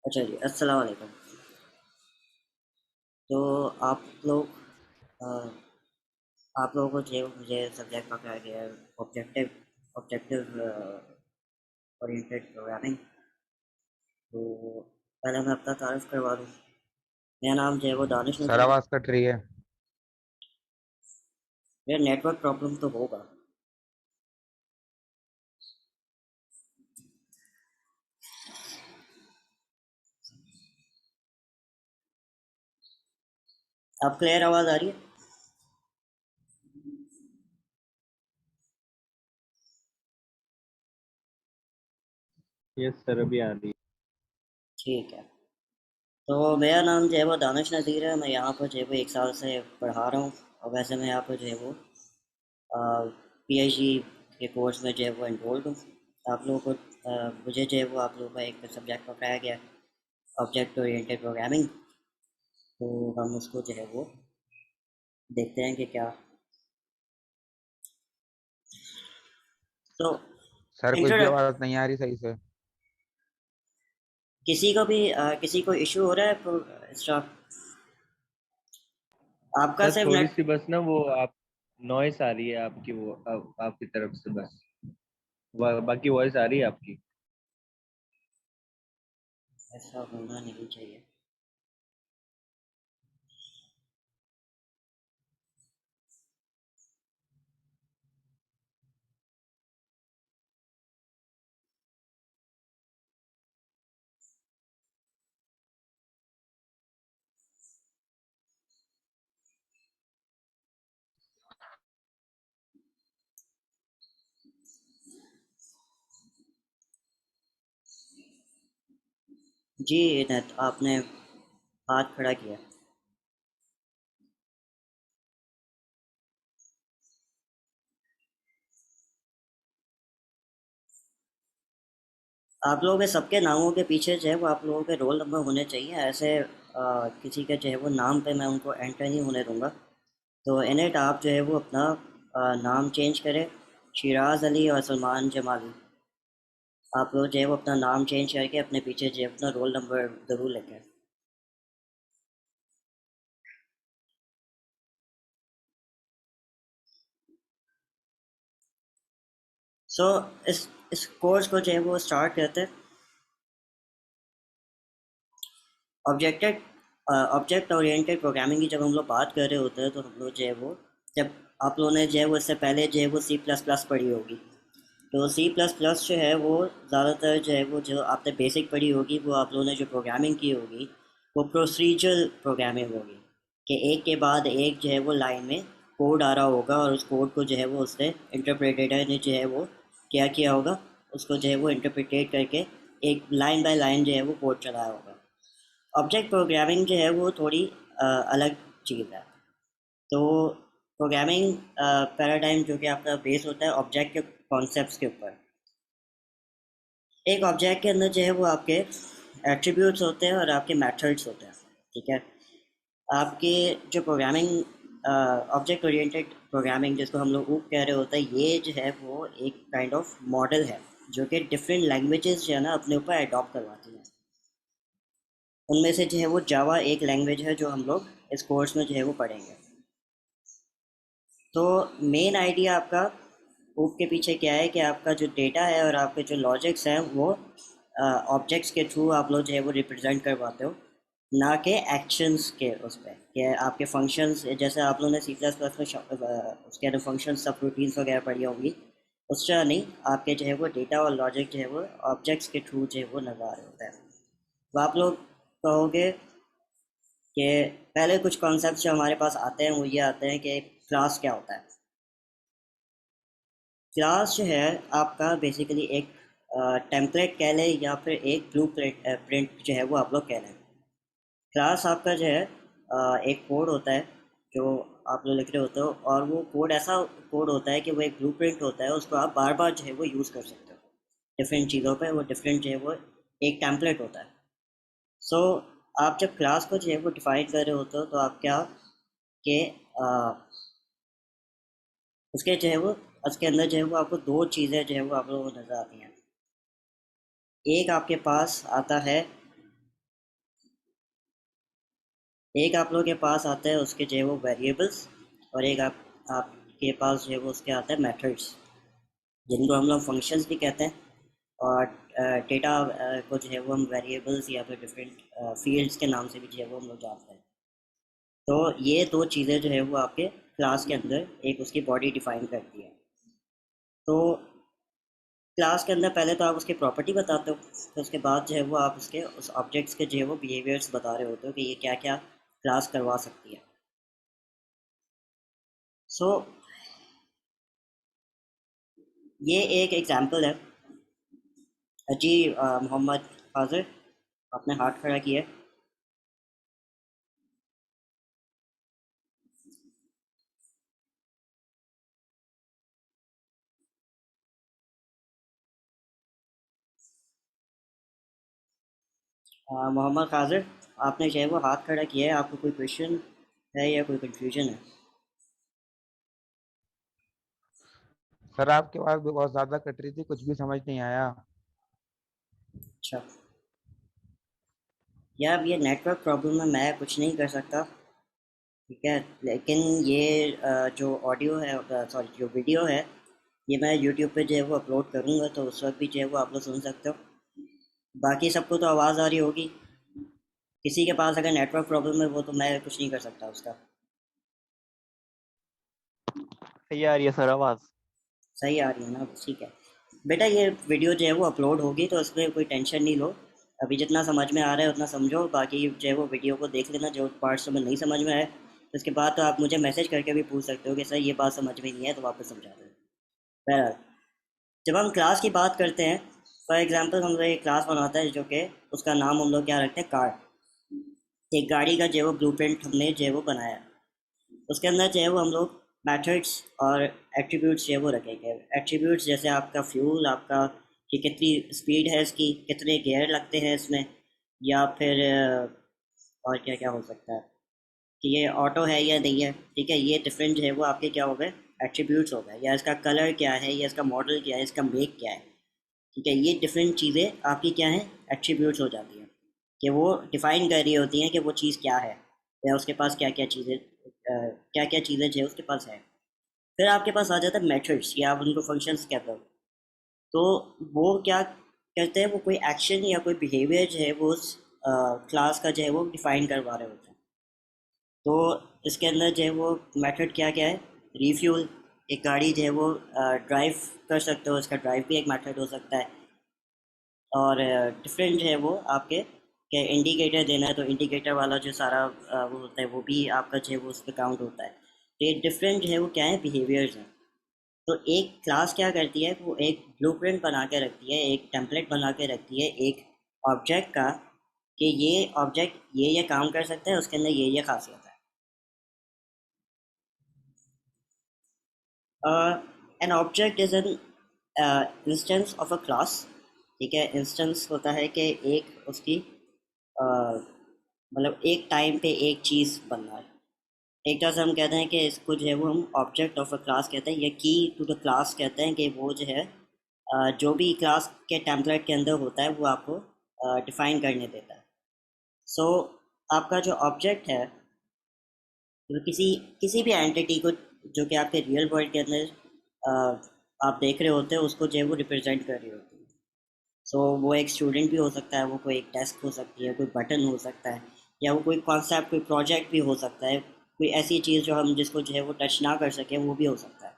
अच्छा जी, अस्सलाम वालेकुम। तो आप लोग अ, आप लोगों को जो मुझे सब्जेक्ट पकड़ा गया है ऑब्जेक्टिव ऑब्जेक्टिव ओरिएंटेड प्रोग्रामिंग। तो पहले मैं अपना तारुफ करवा दूँ। मेरा नाम जो है वो दानिश सर नज़ीर है। आवाज कट रही है। मेरा नेटवर्क प्रॉब्लम तो होगा। अब क्लियर आवाज़ आ रही है? यस सर, अभी आ रही ठीक है। तो मेरा नाम जो है वो दानिश नज़ीर है। मैं यहाँ पर जो है वो 1 साल से पढ़ा रहा हूँ। और वैसे मैं यहाँ पर जो है वो पीएचडी के कोर्स में जो है वो एनरोल्ड हूँ। आप लोगों को मुझे जो है वो आप लोगों का एक सब्जेक्ट पकड़ाया गया ऑब्जेक्ट ओरिएंटेड प्रोग्रामिंग। तो हम उसको जो है वो देखते हैं कि क्या। तो सर कुछ भी इंट्रोडक्ट आवाज नहीं आ रही सही से। किसी को भी किसी को इशू हो रहा है इसका? आपका सर। सिर्फ थोड़ी नेट। सी बस ना वो आप नॉइस आ रही है आपकी, वो आपकी तरफ से बस। बाकी वॉइस आ रही है आपकी। ऐसा होना नहीं चाहिए। जी इनायत, आपने हाथ खड़ा किया। आप लोगों के सबके नामों के पीछे जो है वो आप लोगों के रोल नंबर होने चाहिए। ऐसे किसी के जो है वो नाम पे मैं उनको एंटर नहीं होने दूंगा। तो इनेट आप जो है वो अपना नाम चेंज करें। शिराज अली और सलमान जमाली, आप लोग जो है वो अपना नाम चेंज करके अपने पीछे जो है अपना रोल नंबर ज़रूर लिखें। सो इस कोर्स को जो है वो स्टार्ट करते हैं। ऑब्जेक्टेड ऑब्जेक्ट ओरिएंटेड प्रोग्रामिंग की जब हम लोग बात कर रहे होते हैं तो हम लोग जो है वो, जब आप लोगों ने जो है वो इससे पहले जो है वो सी प्लस प्लस पढ़ी होगी। तो सी प्लस प्लस जो है वो ज़्यादातर जो है वो जो आपने बेसिक पढ़ी होगी वो आप लोगों ने जो प्रोग्रामिंग की होगी वो प्रोसीजरल प्रोग्रामिंग होगी। कि एक के बाद एक जो है वो लाइन में कोड आ रहा होगा और उस कोड को जो है वो उसने इंटरप्रेटर ने जो है वो क्या किया होगा, उसको जो है वो इंटरप्रिटेट करके एक लाइन बाय लाइन जो है वो कोड चलाया होगा। ऑब्जेक्ट प्रोग्रामिंग जो है वो थोड़ी अलग चीज़ है। तो प्रोग्रामिंग पैराडाइम जो कि आपका बेस होता है ऑब्जेक्ट के कॉन्सेप्ट्स के ऊपर। एक ऑब्जेक्ट के अंदर जो है वो आपके एट्रीब्यूट्स होते हैं और आपके मेथड्स होते हैं। ठीक है। आपके जो प्रोग्रामिंग ऑब्जेक्ट ओरिएंटेड प्रोग्रामिंग जिसको हम लोग ऊप कह रहे होते हैं, ये जो है वो एक काइंड ऑफ मॉडल है जो कि डिफरेंट लैंग्वेजेस जो है ना अपने ऊपर अडॉप्ट करवाती हैं। उनमें से जो है वो जावा एक लैंग्वेज है जो हम लोग इस कोर्स में जो है वो पढ़ेंगे। तो मेन आइडिया आपका ऊप के पीछे क्या है कि आपका जो डेटा है और आपके जो लॉजिक्स हैं वो ऑब्जेक्ट्स के थ्रू आप लोग जो है वो रिप्रेजेंट करवाते हो, ना कि एक्शंस के उस पर कि आपके फंक्शंस। जैसे आप लोगों ने सी प्लस प्लस में उसके अंदर फंक्शन सब रूटीन्स वगैरह पढ़ी होंगी, उस तरह नहीं। आपके जो है वो डेटा और लॉजिक जो है वो ऑब्जेक्ट्स के थ्रू जो है वो नज़र आ रहे होता है। तो आप लोग कहोगे कि पहले कुछ कॉन्सेप्ट जो हमारे पास आते हैं वो ये आते हैं कि क्लास क्या होता है। क्लास जो है आपका बेसिकली एक टेम्पलेट कह लें या फिर एक ब्लू प्रिंट जो है वो आप लोग कह लें। क्लास आपका जो है एक कोड होता है जो आप लोग लिख रहे होते हो, और वो कोड ऐसा कोड होता है कि वो एक ब्लू प्रिंट होता है, उसको आप बार बार जो है वो यूज़ कर सकते हो डिफरेंट चीज़ों पे। वो डिफरेंट जो है वो एक टेम्पलेट होता है। सो आप जब क्लास को जो है वो डिफाइन कर रहे होते हो तो आप क्या कि उसके जो है वो उसके अंदर जो है वो आपको दो चीज़ें जो है वो आप लोगों को नज़र आती हैं। एक आपके पास आता है एक आप लोगों के पास आता है उसके जो है वो वेरिएबल्स, और एक आपके पास जो है वो उसके आता है मेथड्स, जिनको हम लोग फंक्शंस भी कहते हैं। और डेटा को जो है वो हम वेरिएबल्स या फिर डिफरेंट फील्ड्स के नाम से भी जो है वो हम लोग जानते हैं। तो ये दो चीज़ें जो है वो आपके क्लास के अंदर एक उसकी बॉडी डिफाइन करती है। तो क्लास के अंदर पहले तो आप उसकी प्रॉपर्टी बताते हो, तो उसके बाद जो है वो आप उसके उस ऑब्जेक्ट्स के जो है वो बिहेवियर्स बता रहे होते हो कि ये क्या क्या क्लास करवा सकती है। सो ये एक एग्जांपल है। जी मोहम्मद हाजिर, आपने हाथ खड़ा किया है। मोहम्मद हाजिर, आपने जो है वो हाथ खड़ा किया है, आपको कोई क्वेश्चन है या कोई कंफ्यूजन है? सर आपकी आवाज भी बहुत ज्यादा कट रही थी, कुछ भी समझ नहीं आया। अच्छा, यार ये नेटवर्क प्रॉब्लम है, मैं कुछ नहीं कर सकता। ठीक है, लेकिन ये जो ऑडियो है, सॉरी जो वीडियो है, ये मैं यूट्यूब पे जो है वो अपलोड करूँगा, तो उस वक्त भी जो है वो आप लोग सुन सकते हो। बाकी सबको तो आवाज़ आ रही होगी। किसी के पास अगर नेटवर्क प्रॉब्लम है वो तो मैं कुछ नहीं कर सकता उसका। सही आ रही है सर आवाज। सही आ रही है ना? ठीक है बेटा, ये वीडियो जो है वो अपलोड होगी तो उसमें कोई टेंशन नहीं लो। अभी जितना समझ में आ रहा है उतना समझो, बाकी जो है वो वीडियो को देख लेना, जो पार्ट्स में नहीं समझ में आए तो उसके बाद तो आप मुझे मैसेज करके भी पूछ सकते हो कि सर ये बात समझ में नहीं है, तो वापस समझा दो। बहरहाल, जब हम क्लास की बात करते हैं, फॉर एग्जांपल हम लोग एक क्लास बनाते हैं जो कि उसका नाम हम लोग क्या रखते हैं, कार। एक गाड़ी का जो है वो ब्लूप्रिंट हमने जो है वो बनाया, उसके अंदर जो है वो हम लोग मेथड्स और एट्रीब्यूट्स जो है वो रखेंगे। एट्रीब्यूट्स जैसे आपका फ्यूल, आपका कि कितनी स्पीड है इसकी, कितने गियर लगते हैं इसमें, या फिर और क्या क्या हो सकता है कि ये ऑटो है या नहीं है। ठीक है, ये डिफरेंट जो है वो आपके क्या हो गए, एट्रीब्यूट्स हो गए। या इसका कलर क्या है, या इसका मॉडल क्या है, इसका मेक क्या है। ठीक है, ये डिफरेंट चीज़ें आपकी क्या हैं, एट्रीब्यूट्स हो जाती हैं, कि वो डिफाइन कर रही होती हैं कि वो चीज़ क्या है, या उसके पास क्या क्या चीज़ें, क्या क्या चीज़ें जो है उसके पास है। फिर आपके पास आ जाता है मेथड्स, या आप उनको फंक्शंस कहते हो। तो वो क्या करते हैं, वो कोई एक्शन या कोई बिहेवियर जो है वो उस क्लास का जो है वो डिफाइन करवा रहे होते हैं। तो इसके अंदर जो है वो मेथड क्या क्या है, रिफ्यूल। एक गाड़ी जो है वो ड्राइव कर सकते हो, इसका ड्राइव भी एक मेथड हो सकता है। और डिफरेंट जो है वो आपके क्या, इंडिकेटर देना है तो इंडिकेटर वाला जो सारा वो होता है वो भी आपका जो है वो उस पर काउंट होता है। तो ये डिफरेंट जो है वो क्या है, बिहेवियर्स हैं। तो एक क्लास क्या करती है, वो एक ब्लूप्रिंट बना के रखती है, एक टेम्पलेट बना के रखती है एक ऑब्जेक्ट का, कि ये ऑब्जेक्ट ये काम कर सकता है, उसके अंदर ये खासियत है। An object is an instance of a class. ठीक है, इंस्टेंस होता है कि एक उसकी मतलब एक टाइम पे एक चीज़ बनना है। एक तरह से हम कहते हैं कि इसको जो है वो हम ऑब्जेक्ट ऑफ अ क्लास कहते हैं, या की टू द क्लास कहते हैं, कि वो जो है जो भी क्लास के टेम्पलेट के अंदर होता है वो आपको डिफाइन करने देता है। सो आपका जो ऑब्जेक्ट है वो किसी किसी भी एंटिटी को, जो कि आपके रियल वर्ल्ड के अंदर आप देख रहे होते हैं, उसको जो है वो रिप्रेजेंट कर रही होती है। सो वो एक स्टूडेंट भी हो सकता है, वो कोई एक डेस्क हो सकती है, कोई बटन हो सकता है, या वो कोई कॉन्सेप्ट, कोई प्रोजेक्ट भी हो सकता है, कोई ऐसी चीज़ जो हम जिसको जो है वो टच ना कर सकें, वो भी हो सकता है।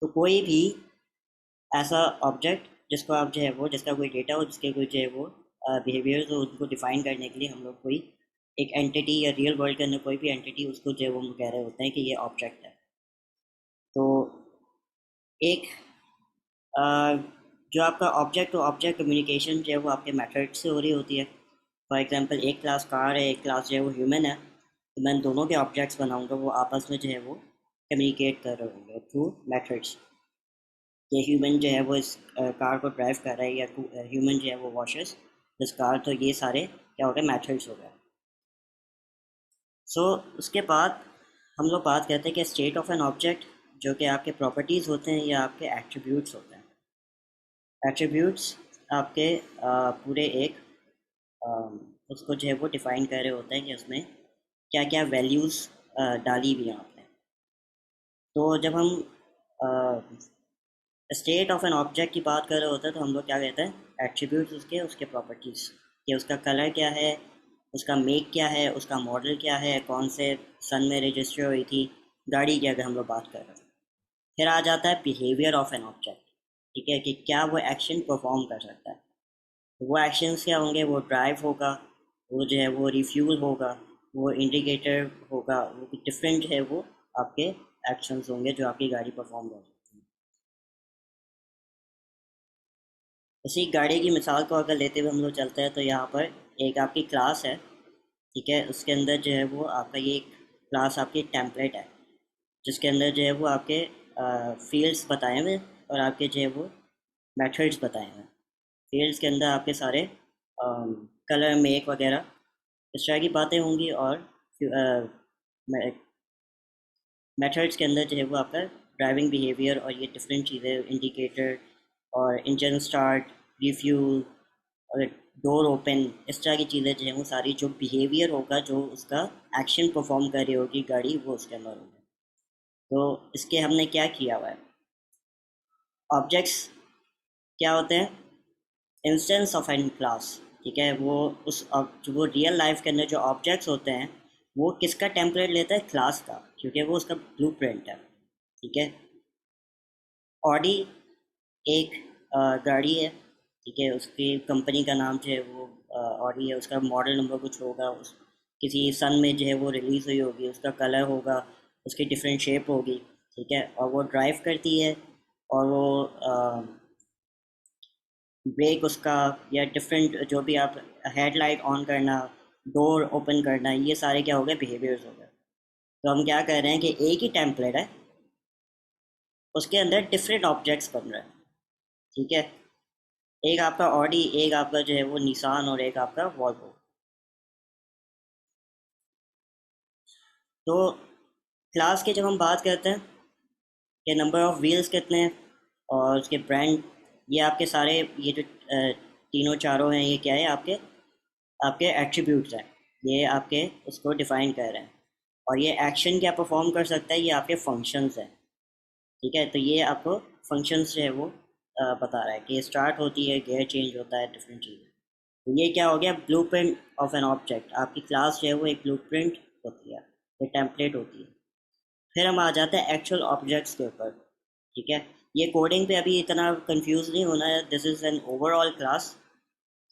तो कोई भी ऐसा ऑब्जेक्ट जिसको आप जो है वो, जिसका कोई डेटा हो, जिसके कोई जो है वो बिहेवियर्स हो, उनको डिफाइन करने के लिए हम लोग कोई एक एंटिटी, या रियल वर्ल्ड के अंदर कोई भी एंटिटी, उसको जो है वो हम कह रहे होते हैं कि ये ऑब्जेक्ट है। तो एक अ, जो आपका ऑब्जेक्ट टू ऑब्जेक्ट कम्युनिकेशन जो है वो आपके मेथड से हो रही होती है। फॉर एग्जांपल एक क्लास कार है, एक क्लास जो है वो ह्यूमन है, तो मैं दोनों के ऑब्जेक्ट्स बनाऊंगा, वो आपस में जो है वो कम्युनिकेट कर रहे होंगे थ्रू मेथड्स। ये ह्यूमन जो है वो इस कार को ड्राइव कर रहा है, या ह्यूमन जो है वो वॉशेस दिस कार। तो ये सारे क्या हो गए, मेथड्स हो गए। सो उसके बाद हम लोग बात करते हैं कि स्टेट ऑफ एन ऑब्जेक्ट, जो कि आपके प्रॉपर्टीज़ होते हैं या आपके एट्रीब्यूट्स होते हैं। एट्रीब्यूट्स आपके पूरे एक उसको जो है वो डिफ़ाइन कर रहे होते हैं कि उसमें क्या क्या वैल्यूज़ डाली हुई हैं आपने। तो जब हम स्टेट ऑफ एन ऑब्जेक्ट की बात कर रहे होते हैं तो हम लोग क्या कहते हैं, एट्रीब्यूट्स उसके उसके प्रॉपर्टीज़, कि उसका कलर क्या है, उसका मेक क्या है, उसका मॉडल क्या है, कौन से सन में रजिस्टर हुई थी गाड़ी की, अगर हम लोग बात कर रहे हैं। फिर आ जाता है बिहेवियर ऑफ एन ऑब्जेक्ट, ठीक है, कि क्या वो एक्शन परफॉर्म कर सकता है। वो एक्शंस क्या होंगे, वो ड्राइव होगा, वो जो है वो रिफ्यूल होगा, वो इंडिकेटर होगा, वो डिफरेंट है, वो आपके एक्शंस होंगे जो आपकी गाड़ी परफॉर्म कर सकती है। उसी गाड़ी की मिसाल को अगर लेते हुए हम लोग चलते हैं तो यहाँ पर एक आपकी क्लास है, ठीक है, उसके अंदर जो है वो आपका ये क्लास आपकी टेम्पलेट है, जिसके अंदर जो है वो आपके फील्ड्स बताए हुए और आपके जो है वो मेथड्स बताए हुए। फील्ड्स के अंदर आपके सारे कलर मेक वगैरह इस तरह की बातें होंगी, और मेथड्स के अंदर जो है वो आपका ड्राइविंग बिहेवियर और ये डिफरेंट चीज़ें, इंडिकेटर और इंजन स्टार्ट, रिफ्यूल और डोर ओपन, इस तरह की चीज़ें जो है वो सारी जो बिहेवियर होगा, जो उसका एक्शन परफॉर्म कर रही होगी गाड़ी, वो उसके अंदर होगा। तो इसके हमने क्या किया हुआ है, ऑब्जेक्ट्स क्या होते हैं, इंस्टेंस ऑफ एन क्लास, ठीक है, वो जो वो रियल लाइफ के अंदर जो ऑब्जेक्ट्स होते हैं वो किसका टेम्पलेट लेता है, क्लास का, क्योंकि वो उसका ब्लूप्रिंट है, ठीक है। ऑडी एक गाड़ी है, ठीक है, उसकी कंपनी का नाम जो है वो ऑडी है, उसका मॉडल नंबर कुछ होगा, उस किसी सन में जो है वो रिलीज़ हुई होगी, उसका कलर होगा, उसकी डिफरेंट शेप होगी, ठीक है, और वो ड्राइव करती है, और वो ब्रेक उसका या डिफरेंट जो भी आप हेडलाइट ऑन करना, डोर ओपन करना, ये सारे क्या हो गए, बिहेवियर्स हो गए। तो हम क्या कर रहे हैं कि एक ही टेम्पलेट है, उसके अंदर डिफरेंट ऑब्जेक्ट्स बन रहे हैं, ठीक है, एक आपका ऑडी, एक आपका जो है वो निसान, और एक आपका वॉल्वो। तो क्लास की जब हम बात करते हैं कि नंबर ऑफ़ व्हील्स कितने हैं और उसके ब्रांड, ये आपके सारे ये जो तीनों चारों हैं, ये क्या है, आपके आपके एट्रीब्यूट्स हैं, ये आपके उसको डिफ़ाइन कर रहे हैं। और ये एक्शन क्या परफॉर्म कर सकता है, ये आपके फंक्शंस हैं, ठीक है। तो ये आपको फंक्शंस जो है वो बता रहा है कि स्टार्ट होती है, गियर चेंज होता है, डिफरेंट चीज़ें। तो ये क्या हो गया, ब्लूप्रिंट ऑफ एन ऑब्जेक्ट। आपकी क्लास जो है वो एक ब्लूप्रिंट होती है, एक टेम्पलेट होती है। फिर हम आ जाते हैं एक्चुअल ऑब्जेक्ट्स के ऊपर, ठीक है। ये कोडिंग पे अभी इतना कंफ्यूज नहीं होना है, this is an overall class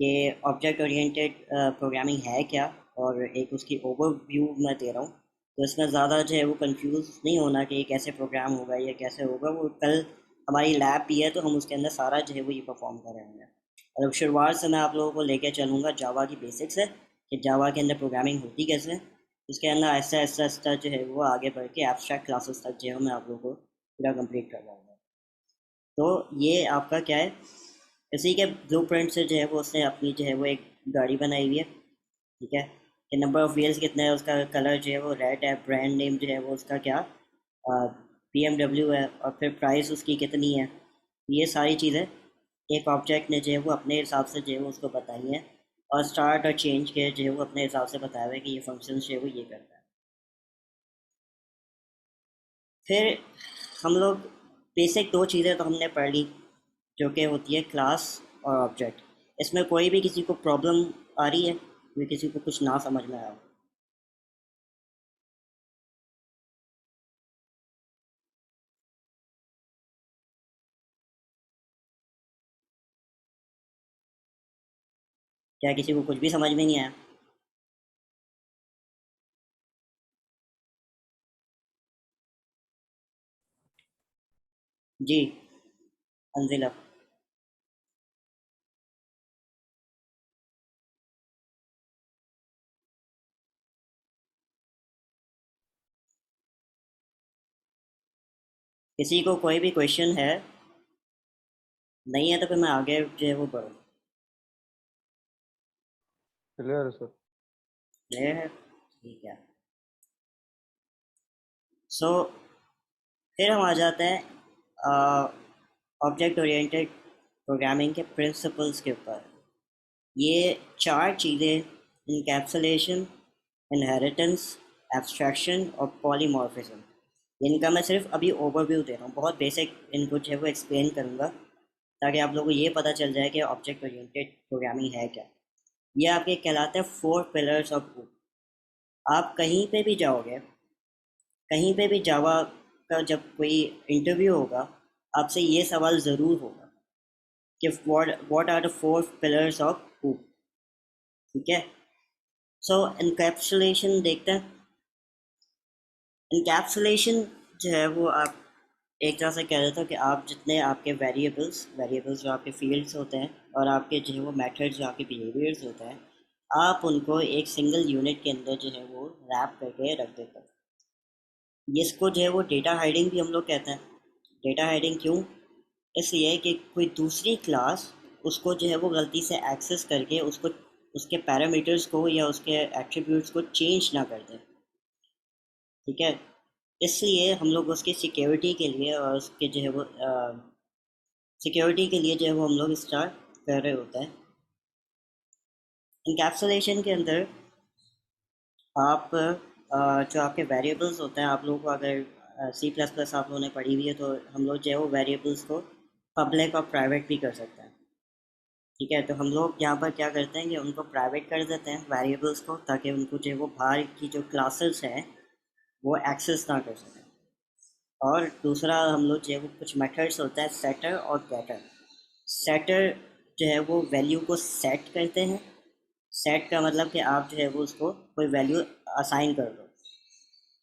कि ऑब्जेक्ट ओरिएंटेड प्रोग्रामिंग है क्या, और एक उसकी ओवरव्यू मैं दे रहा हूँ। तो इसमें ज़्यादा जो है वो कंफ्यूज नहीं होना कि ये कैसे प्रोग्राम होगा, ये कैसे होगा, वो कल हमारी लैब भी है तो हम उसके अंदर सारा जो है वो ये परफॉर्म कर रहे होंगे। और अब शुरुआत से मैं आप लोगों को लेकर चलूँगा जावा की बेसिक्स है, कि जावा के अंदर प्रोग्रामिंग होती कैसे है, उसके अंदर ऐसा ऐसा ऐसा जो है वो आगे बढ़ के एब्स्ट्रैक्ट क्लासेस तक जो है मैं आप लोगों को पूरा कंप्लीट कर पाऊँगा। तो ये आपका क्या है, इसी के ब्लूप्रिंट से जो है वो उसने अपनी जो है वो एक गाड़ी बनाई हुई है, ठीक है, कि नंबर ऑफ़ व्हील्स कितने हैं, उसका कलर जो है वो रेड है, ब्रांड नेम जो है वो उसका क्या BMW है, और फिर प्राइस उसकी कितनी है, ये सारी चीज़ें एक ऑब्जेक्ट ने जो है वो अपने हिसाब से जो है वो उसको बताई है, और स्टार्ट और चेंज के जो है वो अपने हिसाब से बताया हुआ है कि ये फंक्शन जो है वो ये करता है। फिर हम लोग बेसिक दो चीज़ें तो हमने पढ़ ली, जो कि होती है क्लास और ऑब्जेक्ट। इसमें कोई भी किसी को प्रॉब्लम आ रही है, कोई किसी को कुछ ना समझ में आया हो? क्या किसी को कुछ भी समझ में नहीं आया? जी, अंजिला। किसी को कोई भी क्वेश्चन है? नहीं है तो फिर मैं आगे जो है वो बढ़ूँ। क्लियर है सर। क्लियर है, ठीक है। सो फिर हम आ जाते हैं ऑब्जेक्ट ओरिएंटेड प्रोग्रामिंग के प्रिंसिपल्स के ऊपर। ये चार चीज़ें, इनकैप्सुलेशन, इनहेरिटेंस, एब्स्ट्रैक्शन और पॉलीमॉर्फिज्म। इनका मैं सिर्फ अभी ओवरव्यू दे रहा हूँ, बहुत बेसिक इनको जो है वो एक्सप्लेन करूँगा ताकि आप लोगों को ये पता चल जाए कि ऑब्जेक्ट ओरिएंटेड प्रोग्रामिंग है क्या। ये आपके कहलाते हैं 4 पिलर्स ऑफ OOP। आप कहीं पे भी जाओगे, कहीं पे भी जावा का जब कोई इंटरव्यू होगा, आपसे ये सवाल ज़रूर होगा कि what are the 4 pillars of OOP। ठीक है, सो इनकैप्सुलेशन देखते हैं। इनकैप्सुलेशन जो है वो आप एक तरह से कह देते हो कि आप जितने आपके वेरिएबल्स जो आपके फील्ड्स होते हैं और आपके जो है वो मेथड्स जो आपके बिहेवियर्स होते हैं, आप उनको एक सिंगल यूनिट के अंदर जो है वो रैप करके रख देते हो। इसको जो है वो डेटा हाइडिंग भी हम लोग कहते हैं। डेटा हाइडिंग क्यों? इसलिए कि कोई दूसरी क्लास उसको जो है वो गलती से एक्सेस करके उसको उसके पैरामीटर्स को या उसके एट्रीब्यूट्स को चेंज ना कर दे। ठीक है, इसलिए हम लोग उसकी सिक्योरिटी के लिए और उसके जो है वो सिक्योरिटी के लिए जो है वो हम लोग स्टार्ट कर रहे होते हैं। इनकैप्सुलेशन के अंदर आप जो आपके वेरिएबल्स होते हैं, आप लोगों को अगर C++ आप लोगों ने पढ़ी हुई है तो हम लोग जो है वो वेरिएबल्स को पब्लिक और प्राइवेट भी कर सकते हैं। ठीक है, तो हम लोग यहाँ पर क्या करते हैं कि उनको प्राइवेट कर देते हैं वेरिएबल्स को, ताकि उनको जो है वो बाहर की जो क्लासेस हैं वो एक्सेस ना कर सकें। और दूसरा हम लोग जो है वो कुछ मेथड्स होता है सेटर और गेटर। सेटर जो है वो वैल्यू को सेट करते हैं। सेट का मतलब कि आप जो है वो उसको कोई वैल्यू असाइन कर दो,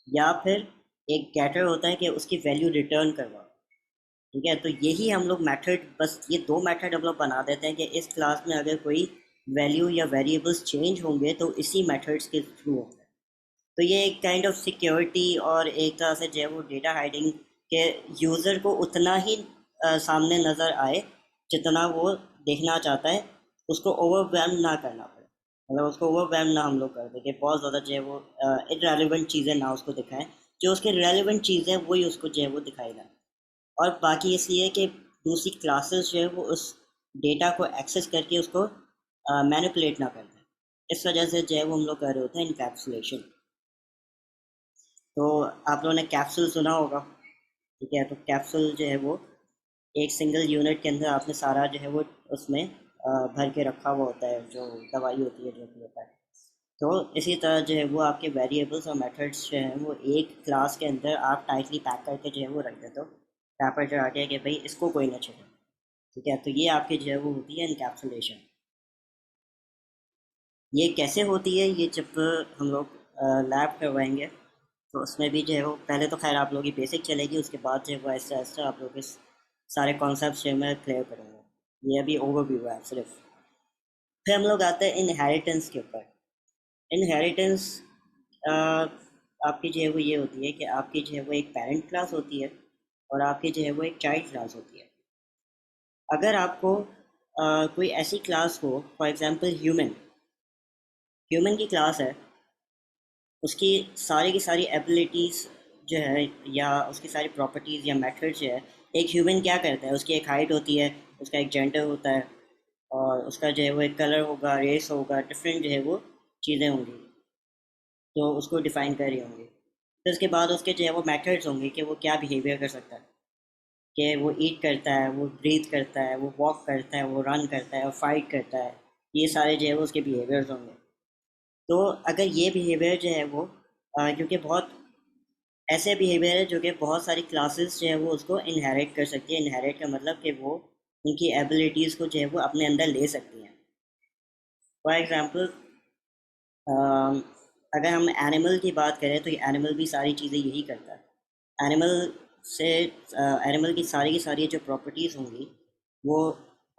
या फिर एक गेटर होता है कि उसकी वैल्यू रिटर्न करवाओ। ठीक है, तो यही हम लोग मेथड, बस ये 2 मेथड हम लोग बना देते हैं कि इस क्लास में अगर कोई वैल्यू या वेरिएबल्स चेंज होंगे तो इसी मेथड्स के थ्रू होंगे। तो ये एक काइंड ऑफ सिक्योरिटी और एक तरह से जो है वो डेटा हाइडिंग के यूज़र को उतना ही सामने नज़र आए जितना वो देखना चाहता है, उसको ओवरवेल्म ना करना पड़े। मतलब उसको ओवरवेल्म ना हम लोग कर दें कि बहुत ज़्यादा जो है वो इरेलीवेंट चीज़ें ना उसको दिखाएं, जो उसके रेलिवेंट चीज़ें वही उसको जो है वो दिखाई दें। और बाकी इसलिए कि दूसरी क्लासेस जो है वो उस डेटा को एक्सेस करके उसको मैनिपुलेट ना कर दें। इस वजह से जो है वो हम लोग कर रहे होते हैं इनकैप्सुलेशन। तो आप लोगों ने कैप्सूल सुना होगा। ठीक है, तो कैप्सूल जो है वो एक सिंगल यूनिट के अंदर आपने सारा जो है वो उसमें भर के रखा हुआ होता है, जो दवाई होती है जो भी होता है। तो इसी तरह जो है वो आपके वेरिएबल्स और मेथड्स जो हैं वो एक क्लास के अंदर आप टाइटली पैक करके जो है वो रख देते हो, रैपर चढ़ा के कि भाई इसको कोई ना छेड़े। ठीक है, तो ये आपकी जो है वो होती है इनकैप्सुलेशन। ये कैसे होती है, ये जब हम लोग लैब करवाएंगे तो उसमें भी जो है वो पहले तो खैर आप लोगों की बेसिक चलेगी, उसके बाद जो है वो ऐसा ऐसा आप लोग के सारे कॉन्सेप्ट जो है मैं क्लियर करूँगा। ये अभी ओवरव्यू है सिर्फ। फिर हम लोग आते हैं इनहेरिटेंस के ऊपर। इनहेरिटेंस आपकी जो है वो ये होती है कि आपकी जो है वो एक पेरेंट क्लास होती है और आपकी जो है वो एक चाइल्ड क्लास होती है। अगर आपको कोई ऐसी क्लास हो, फॉर एग्जांपल ह्यूमन, ह्यूमन की क्लास है, उसकी सारी की सारी एबिलिटीज़ जो है या उसकी सारी प्रॉपर्टीज़ या मेथड्स जो है, एक ह्यूमन क्या करता है, उसकी एक हाइट होती है, उसका एक जेंडर होता है और उसका जो है वो एक कलर होगा, रेस होगा, डिफरेंट जो है वो चीज़ें होंगी तो उसको डिफ़ाइन कर रही होंगी। फिर उसके बाद उसके जो है वो मेथड्स होंगे कि वो क्या बिहेवियर कर सकता है, कि वो ईट करता है, वो ब्रीथ करता है, वो वॉक करता है, वो रन करता है और फाइट करता है। ये सारे जो है वो उसके बिहेवियर्स होंगे। तो अगर ये बिहेवियर जो है वो क्योंकि बहुत ऐसे बिहेवियर है जो कि बहुत सारी क्लासेस जो है वो उसको इनहेरिट कर सकती है। इनहेरिट का मतलब कि वो उनकी एबिलिटीज़ को जो है वो अपने अंदर ले सकती हैं। फॉर एग्ज़ाम्पल अगर हम एनिमल की बात करें तो ये एनिमल भी सारी चीज़ें यही करता है। एनिमल से एनिमल की सारी जो प्रॉपर्टीज़ होंगी वो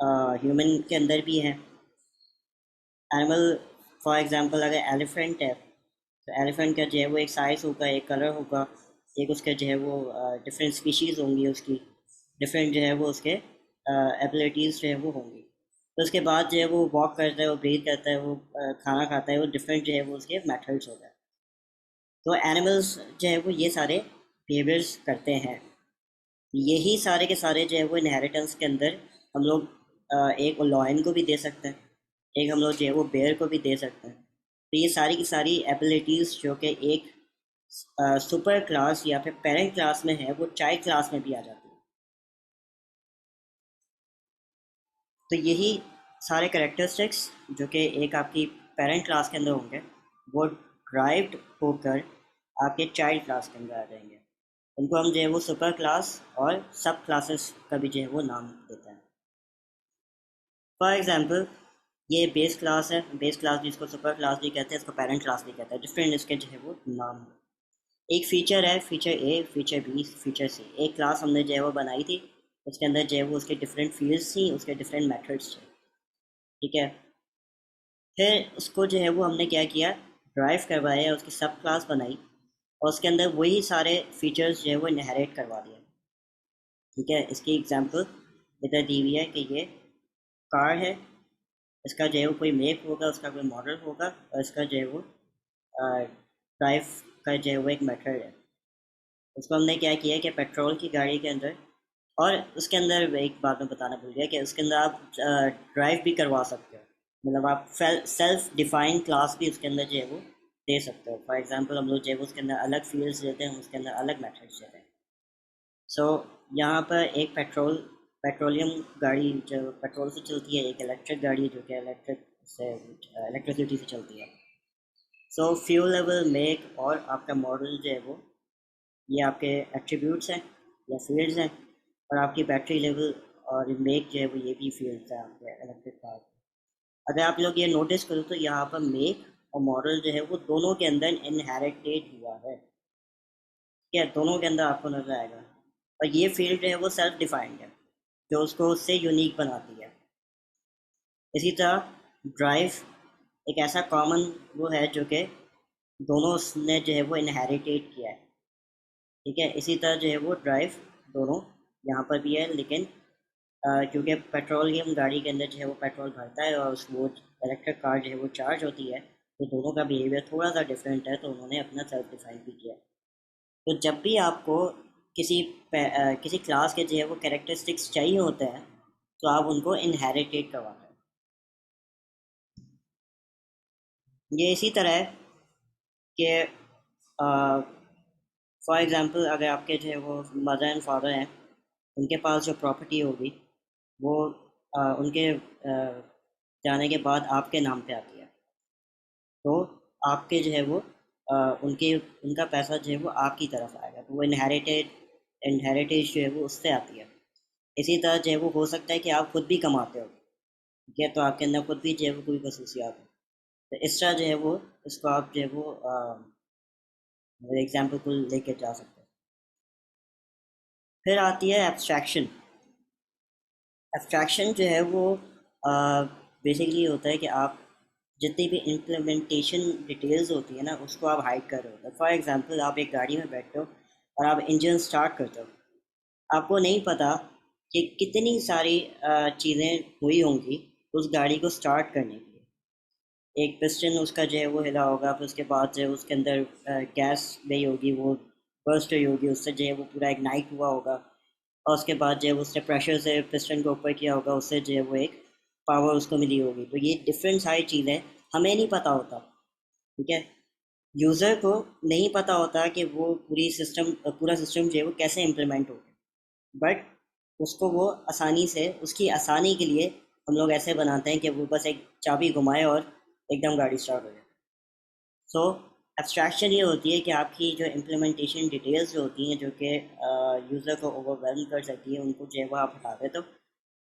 ह्यूमन के अंदर भी हैं। एनिमल फॉर एग्जांपल अगर एलिफेंट है तो एलिफेंट का जो है वो एक साइज़ होगा, एक कलर होगा, एक उसका जो है वो डिफरेंट स्पीशीज़ होंगी, उसकी डिफरेंट जो है वो उसके एबिलिटीज़ जो है वो होंगी। तो उसके बाद जो है वो वॉक करता है, वो ब्रीथ करता है, वो खाना खाता है, वो डिफरेंट जो है वो उसके मेथड्स होते हैं। तो एनिमल्स जो है वो ये सारे बिहेवियर्स करते हैं। यही सारे के सारे जो है वो इनहेरिटेंस के अंदर हम लोग एक लॉयन को भी दे सकते हैं, एक हम लोग जो है वो बेयर को भी दे सकते हैं। तो ये सारी की सारी एबिलिटीज़ जो कि एक सुपर क्लास या फिर पेरेंट क्लास में है वो चाइल्ड क्लास में भी आ जाती है। तो यही सारे करेक्टरिस्टिक्स जो कि एक आपकी पेरेंट क्लास के अंदर होंगे वो ड्राइव्ड होकर आपके चाइल्ड क्लास के अंदर आ जाएंगे। उनको हम जो है वो सुपर क्लास और सब क्लासेस का भी जो है वो नाम देते हैं। फॉर एग्जांपल ये बेस क्लास है, बेस क्लास भी इसको सुपर क्लास भी कहते हैं, इसको पेरेंट क्लास भी कहते हैं, डिफरेंट इसके जो है वो नाम। एक फीचर है, फीचर ए, फीचर बी, फीचर सी। एक क्लास हमने जो है वो बनाई थी, उसके अंदर जो है वो उसके डिफरेंट फील्ड्स थी, उसके डिफरेंट मेथड्स थे, ठीक है। फिर उसको जो है वो हमने क्या किया, ड्राइव करवाया, उसकी सब क्लास बनाई और उसके अंदर वही सारे फीचर्स जो है वो इनहेरिट करवा दिए, ठीक है। इसकी एग्जांपल इधर दी हुई है कि ये कार है, इसका जो है वो कोई मेक होगा, उसका कोई मॉडल होगा और इसका जो है वो ड्राइव का जो है वो एक मेथड है। उसको हमने क्या किया कि पेट्रोल की गाड़ी के अंदर, और उसके अंदर एक बात मैं बताना भूल गया कि उसके अंदर आप ड्राइव भी करवा सकते हो, मतलब आप सेल्फ डिफाइंड क्लास भी उसके अंदर जो है वो दे सकते हो। फॉर एग्जांपल हम लोग जो है वो उसके अंदर अलग फील्ड्स देते हैं, उसके अंदर अलग मेथड्स देते हैं। सो यहाँ पर एक पेट्रोलियम गाड़ी जो पेट्रोल से चलती है, एक इलेक्ट्रिक गाड़ी जो कि इलेक्ट्रिसिटी से चलती है। सो फ्यूल लेवल, मेक और आपका मॉडल जो है वो ये आपके एट्रीब्यूट्स हैं या फील्ड्स हैं, और आपकी बैटरी लेवल और मेक जो है वो ये भी फील्ड्स हैं आपके इलेक्ट्रिक कार। अगर आप लोग ये नोटिस करो तो यहाँ पर मेक और मॉडल जो है वो दोनों के अंदर इनहेरिटेड हुआ है, ठीक है, दोनों के अंदर आपको नजर आएगा। और ये फील्ड जो है वो सेल्फ डिफाइंड है, जो उसको उससे यूनिक बनाती है। इसी तरह ड्राइव एक ऐसा कॉमन वो है जो कि दोनों ने जो है वो इनहेरिटेड किया है, ठीक है। इसी तरह जो है वो ड्राइव दोनों यहाँ पर भी है, लेकिन क्योंकि पेट्रोलियम गाड़ी के अंदर जो है वो पेट्रोल भरता है और वो इलेक्ट्रिक कार जो है वो चार्ज होती है, तो दोनों का बिहेवियर थोड़ा सा डिफरेंट है, तो उन्होंने अपना सेल्फ डिफाइन भी किया है। तो जब भी आपको किसी क्लास के जो है वो कैरेक्टरिस्टिक्स चाहिए होते हैं तो आप उनको इनहेरिटेड करवाते हैं। ये इसी तरह है कि फॉर एग्जांपल अगर आपके जो है वो मदर एंड फादर हैं, उनके पास जो प्रॉपर्टी होगी वो उनके जाने के बाद आपके नाम पे आती है, तो आपके जो है वो उनके उनका पैसा जो है वो आपकी तरफ आएगा, तो वो इनहेरिटेज जो है वो उससे आती है। इसी तरह जो है वो हो सकता है कि आप खुद भी कमाते हो, ठीक है, तो आपके अंदर खुद भी जो है वो कोई खसूसियात हो, तो इस तरह जो है वो इसको आप जो है वो एग्जाम्पल को लेके जा सकते हो। फिर आती है एब्स्ट्रैक्शन। एब्स्ट्रैक्शन जो है वो बेसिकली होता है कि आप जितनी भी इम्प्लीमेंटेशन डिटेल्स होती है ना उसको आप हाइड कर रहे होते हो। फॉर एग्जांपल आप एक गाड़ी में बैठते हो और आप इंजन स्टार्ट करते हो, आपको नहीं पता कि कितनी सारी चीज़ें हुई होंगी उस गाड़ी को स्टार्ट करने के लिए। एक पिस्टन उसका जो है वो हिला होगा, फिर उसके बाद जो है उसके अंदर गैस गई होगी, वो बर्स्ट हुई होगी, उससे जो है वो पूरा इग्नाइट हुआ होगा, और उसके बाद जो है उसने प्रेशर से पिस्टन को ऊपर किया होगा, उससे जो है वो एक पावर उसको मिली होगी। तो ये डिफरेंट सारी चीज़ें हमें नहीं पता होता, ठीक है, यूज़र को नहीं पता होता कि वो पूरा सिस्टम जो है वो कैसे इम्प्लीमेंट होगा, बट उसको वो आसानी से, उसकी आसानी के लिए हम लोग ऐसे बनाते हैं कि वो बस एक चाबी घुमाए और एकदम गाड़ी स्टार्ट हो जाए। सो एब्स्ट्रैक्शन ये होती है कि आपकी जो इम्प्लीमेंटेशन डिटेल्स जो होती हैं जो कि यूज़र को ओवरवेलम कर सकती है, उनको जो है वो आप हटा देते हो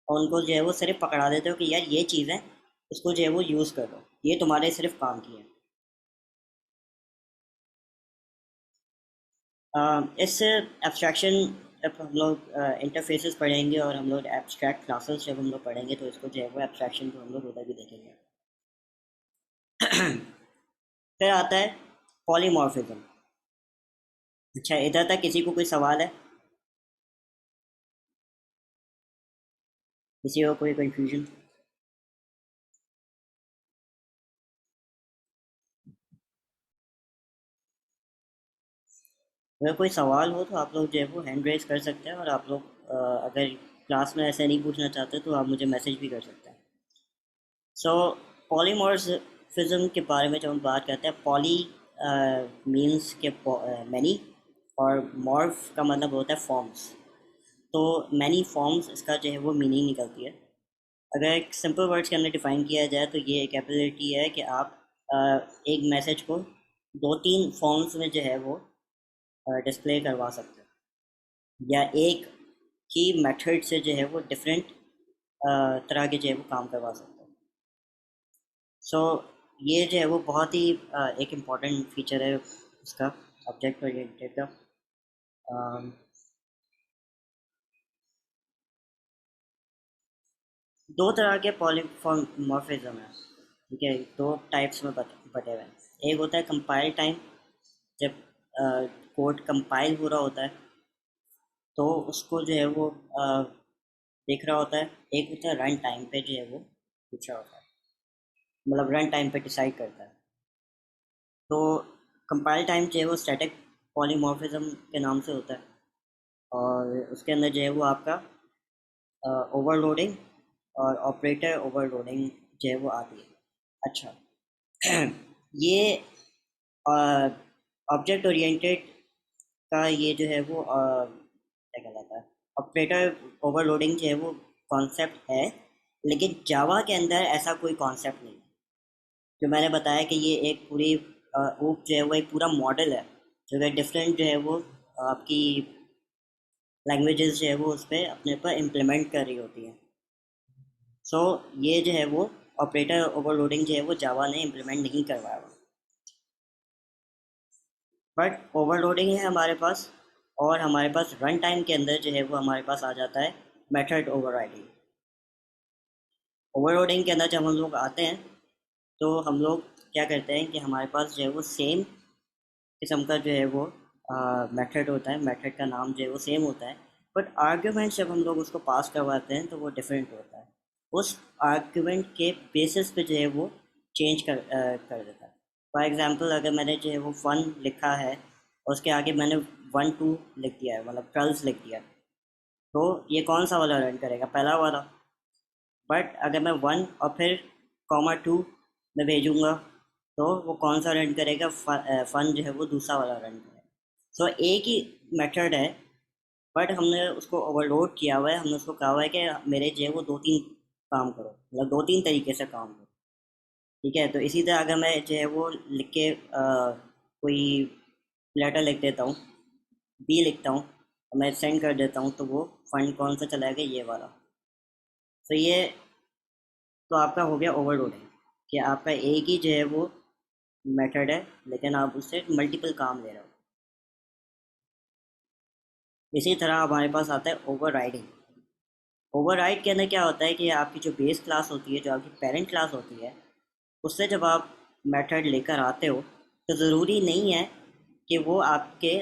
और उनको जो है वो सिर्फ पकड़ा देते हो कि यार ये चीज़ है, उसको जो है वो यूज़ कर लो, ये तुम्हारे सिर्फ काम की है। इससे एब्स्ट्रैक्शन, जब हम लोग इंटरफेसेस पढ़ेंगे और हम लोग एब्स्ट्रैक्ट क्लासेस जब हम लोग पढ़ेंगे तो इसको जो है वो एब्स्ट्रैक्शन को हम लोग उधर भी देखेंगे। फिर आता है पॉलीमॉर्फिज्म। अच्छा, इधर तक किसी को कोई सवाल है, किसी को कोई कंफ्यूजन? अगर कोई सवाल हो तो आप लोग जो है वो हैंड रेज कर सकते हैं, और आप लोग अगर क्लास में ऐसे नहीं पूछना चाहते तो आप मुझे मैसेज भी कर सकते हैं। सो पॉलीमॉर्फिज्म के बारे में जब हम बात करते हैं, पॉली मीन्स के मैनी, और मॉर्फ का मतलब होता है फॉर्म्स। तो मैनी फॉर्म्स इसका जो है वो मीनिंग निकलती है। अगर एक सिंपल वर्ड्स के अंदर डिफाइन किया जाए तो ये एक एबिलिटी है कि आप एक मैसेज को दो तीन फॉर्म्स में जो है वो डिस्प्ले करवा सकते हो, या एक ही मेथड से जो है वो डिफरेंट तरह के जो है वो काम करवा सकते हो। सो ये जो है वो बहुत ही एक इम्पॉर्टेंट फीचर है उसका, ऑब्जेक्ट ओरिएंटेड का। अम, दो तरह के पॉलीमॉर्फिज्म है, ठीक है, दो टाइप्स में बटे हुए हैं। एक होता है कंपाइल टाइम, जब कोड कंपाइल हो रहा होता है तो उसको जो है वो देख रहा होता है। एक होता है रन टाइम पे जो है वो पूछ रहा होता है, मतलब रन टाइम पे डिसाइड करता है। तो कंपाइल टाइम जो है वो स्टैटिक पॉलीमॉर्फिज्म के नाम से होता है, और उसके अंदर जो है वो आपका ओवरलोडिंग और ऑपरेटर ओवरलोडिंग जो है वो आती है। अच्छा ये ऑब्जेक्ट ओरिएंटेड का ये जो है वो क्या कहलाता है, ऑपरेटर ओवरलोडिंग जो है वो कॉन्सेप्ट है, लेकिन जावा के अंदर ऐसा कोई कॉन्सेप्ट नहीं है। जो मैंने बताया कि ये एक पूरी ऊप जो है वो एक पूरा मॉडल है, जो कि डिफरेंट जो है वो आपकी लैंग्वेजेस जो है वो उस पर अपने पर इम्प्लीमेंट कर रही होती हैं। सो ये जो है वो ऑपरेटर ओवरलोडिंग जो है वो जावा ने इम्प्लीमेंट नहीं करवाया हुआ, बट ओवरलोडिंग है हमारे पास। और हमारे पास रन टाइम के अंदर जो है वो हमारे पास आ जाता है मेथड ओवरराइडिंग। ओवरलोडिंग के अंदर जब हम लोग आते हैं तो हम लोग क्या करते हैं कि हमारे पास जो है वो सेम किस्म का जो है वो मेथड होता है, मेथड का नाम जो है वो सेम होता है, बट आर्ग्यूमेंट जब हम लोग उसको पास करवाते हैं तो वो डिफरेंट होता है। उस आर्ग्यूमेंट के बेसिस पे जो है वो चेंज कर देता है। फॉर एग्जांपल अगर मैंने जो है वो 1 लिखा है और उसके आगे मैंने 1 2 लिख दिया है, मतलब 12 लिख दिया है, तो ये कौन सा वाला रन करेगा? पहला वाला। बट अगर मैं 1 और फिर (2) में भेजूंगा तो वो कौन सा रन करेगा? फन जो है वो दूसरा वाला रन करेगा। सो एक ही मेथड है, बट हमने उसको ओवरलोड किया हुआ है। हमने उसको कहा हुआ है कि मेरे जो है वो 2-3 काम करो, मतलब 2-3 तरीके से काम करो, ठीक है। तो इसी तरह अगर मैं जो है वो लिख के कोई लेटर लिख देता हूँ, बी लिखता हूँ और मैं सेंड कर देता हूँ, तो वो फंड कौन सा चलाएगा? ये वाला। तो ये तो आपका हो गया ओवरलोडिंग, कि आपका एक ही जो है वो मेथड है लेकिन आप उससे मल्टीपल काम ले रहे हो। इसी तरह हमारे पास आता है ओवरराइडिंग। ओवरराइड के अंदर क्या होता है कि आपकी जो बेस क्लास होती है, जो आपकी पेरेंट क्लास होती है, उससे जब आप मेथड लेकर आते हो तो ज़रूरी नहीं है कि वो आपके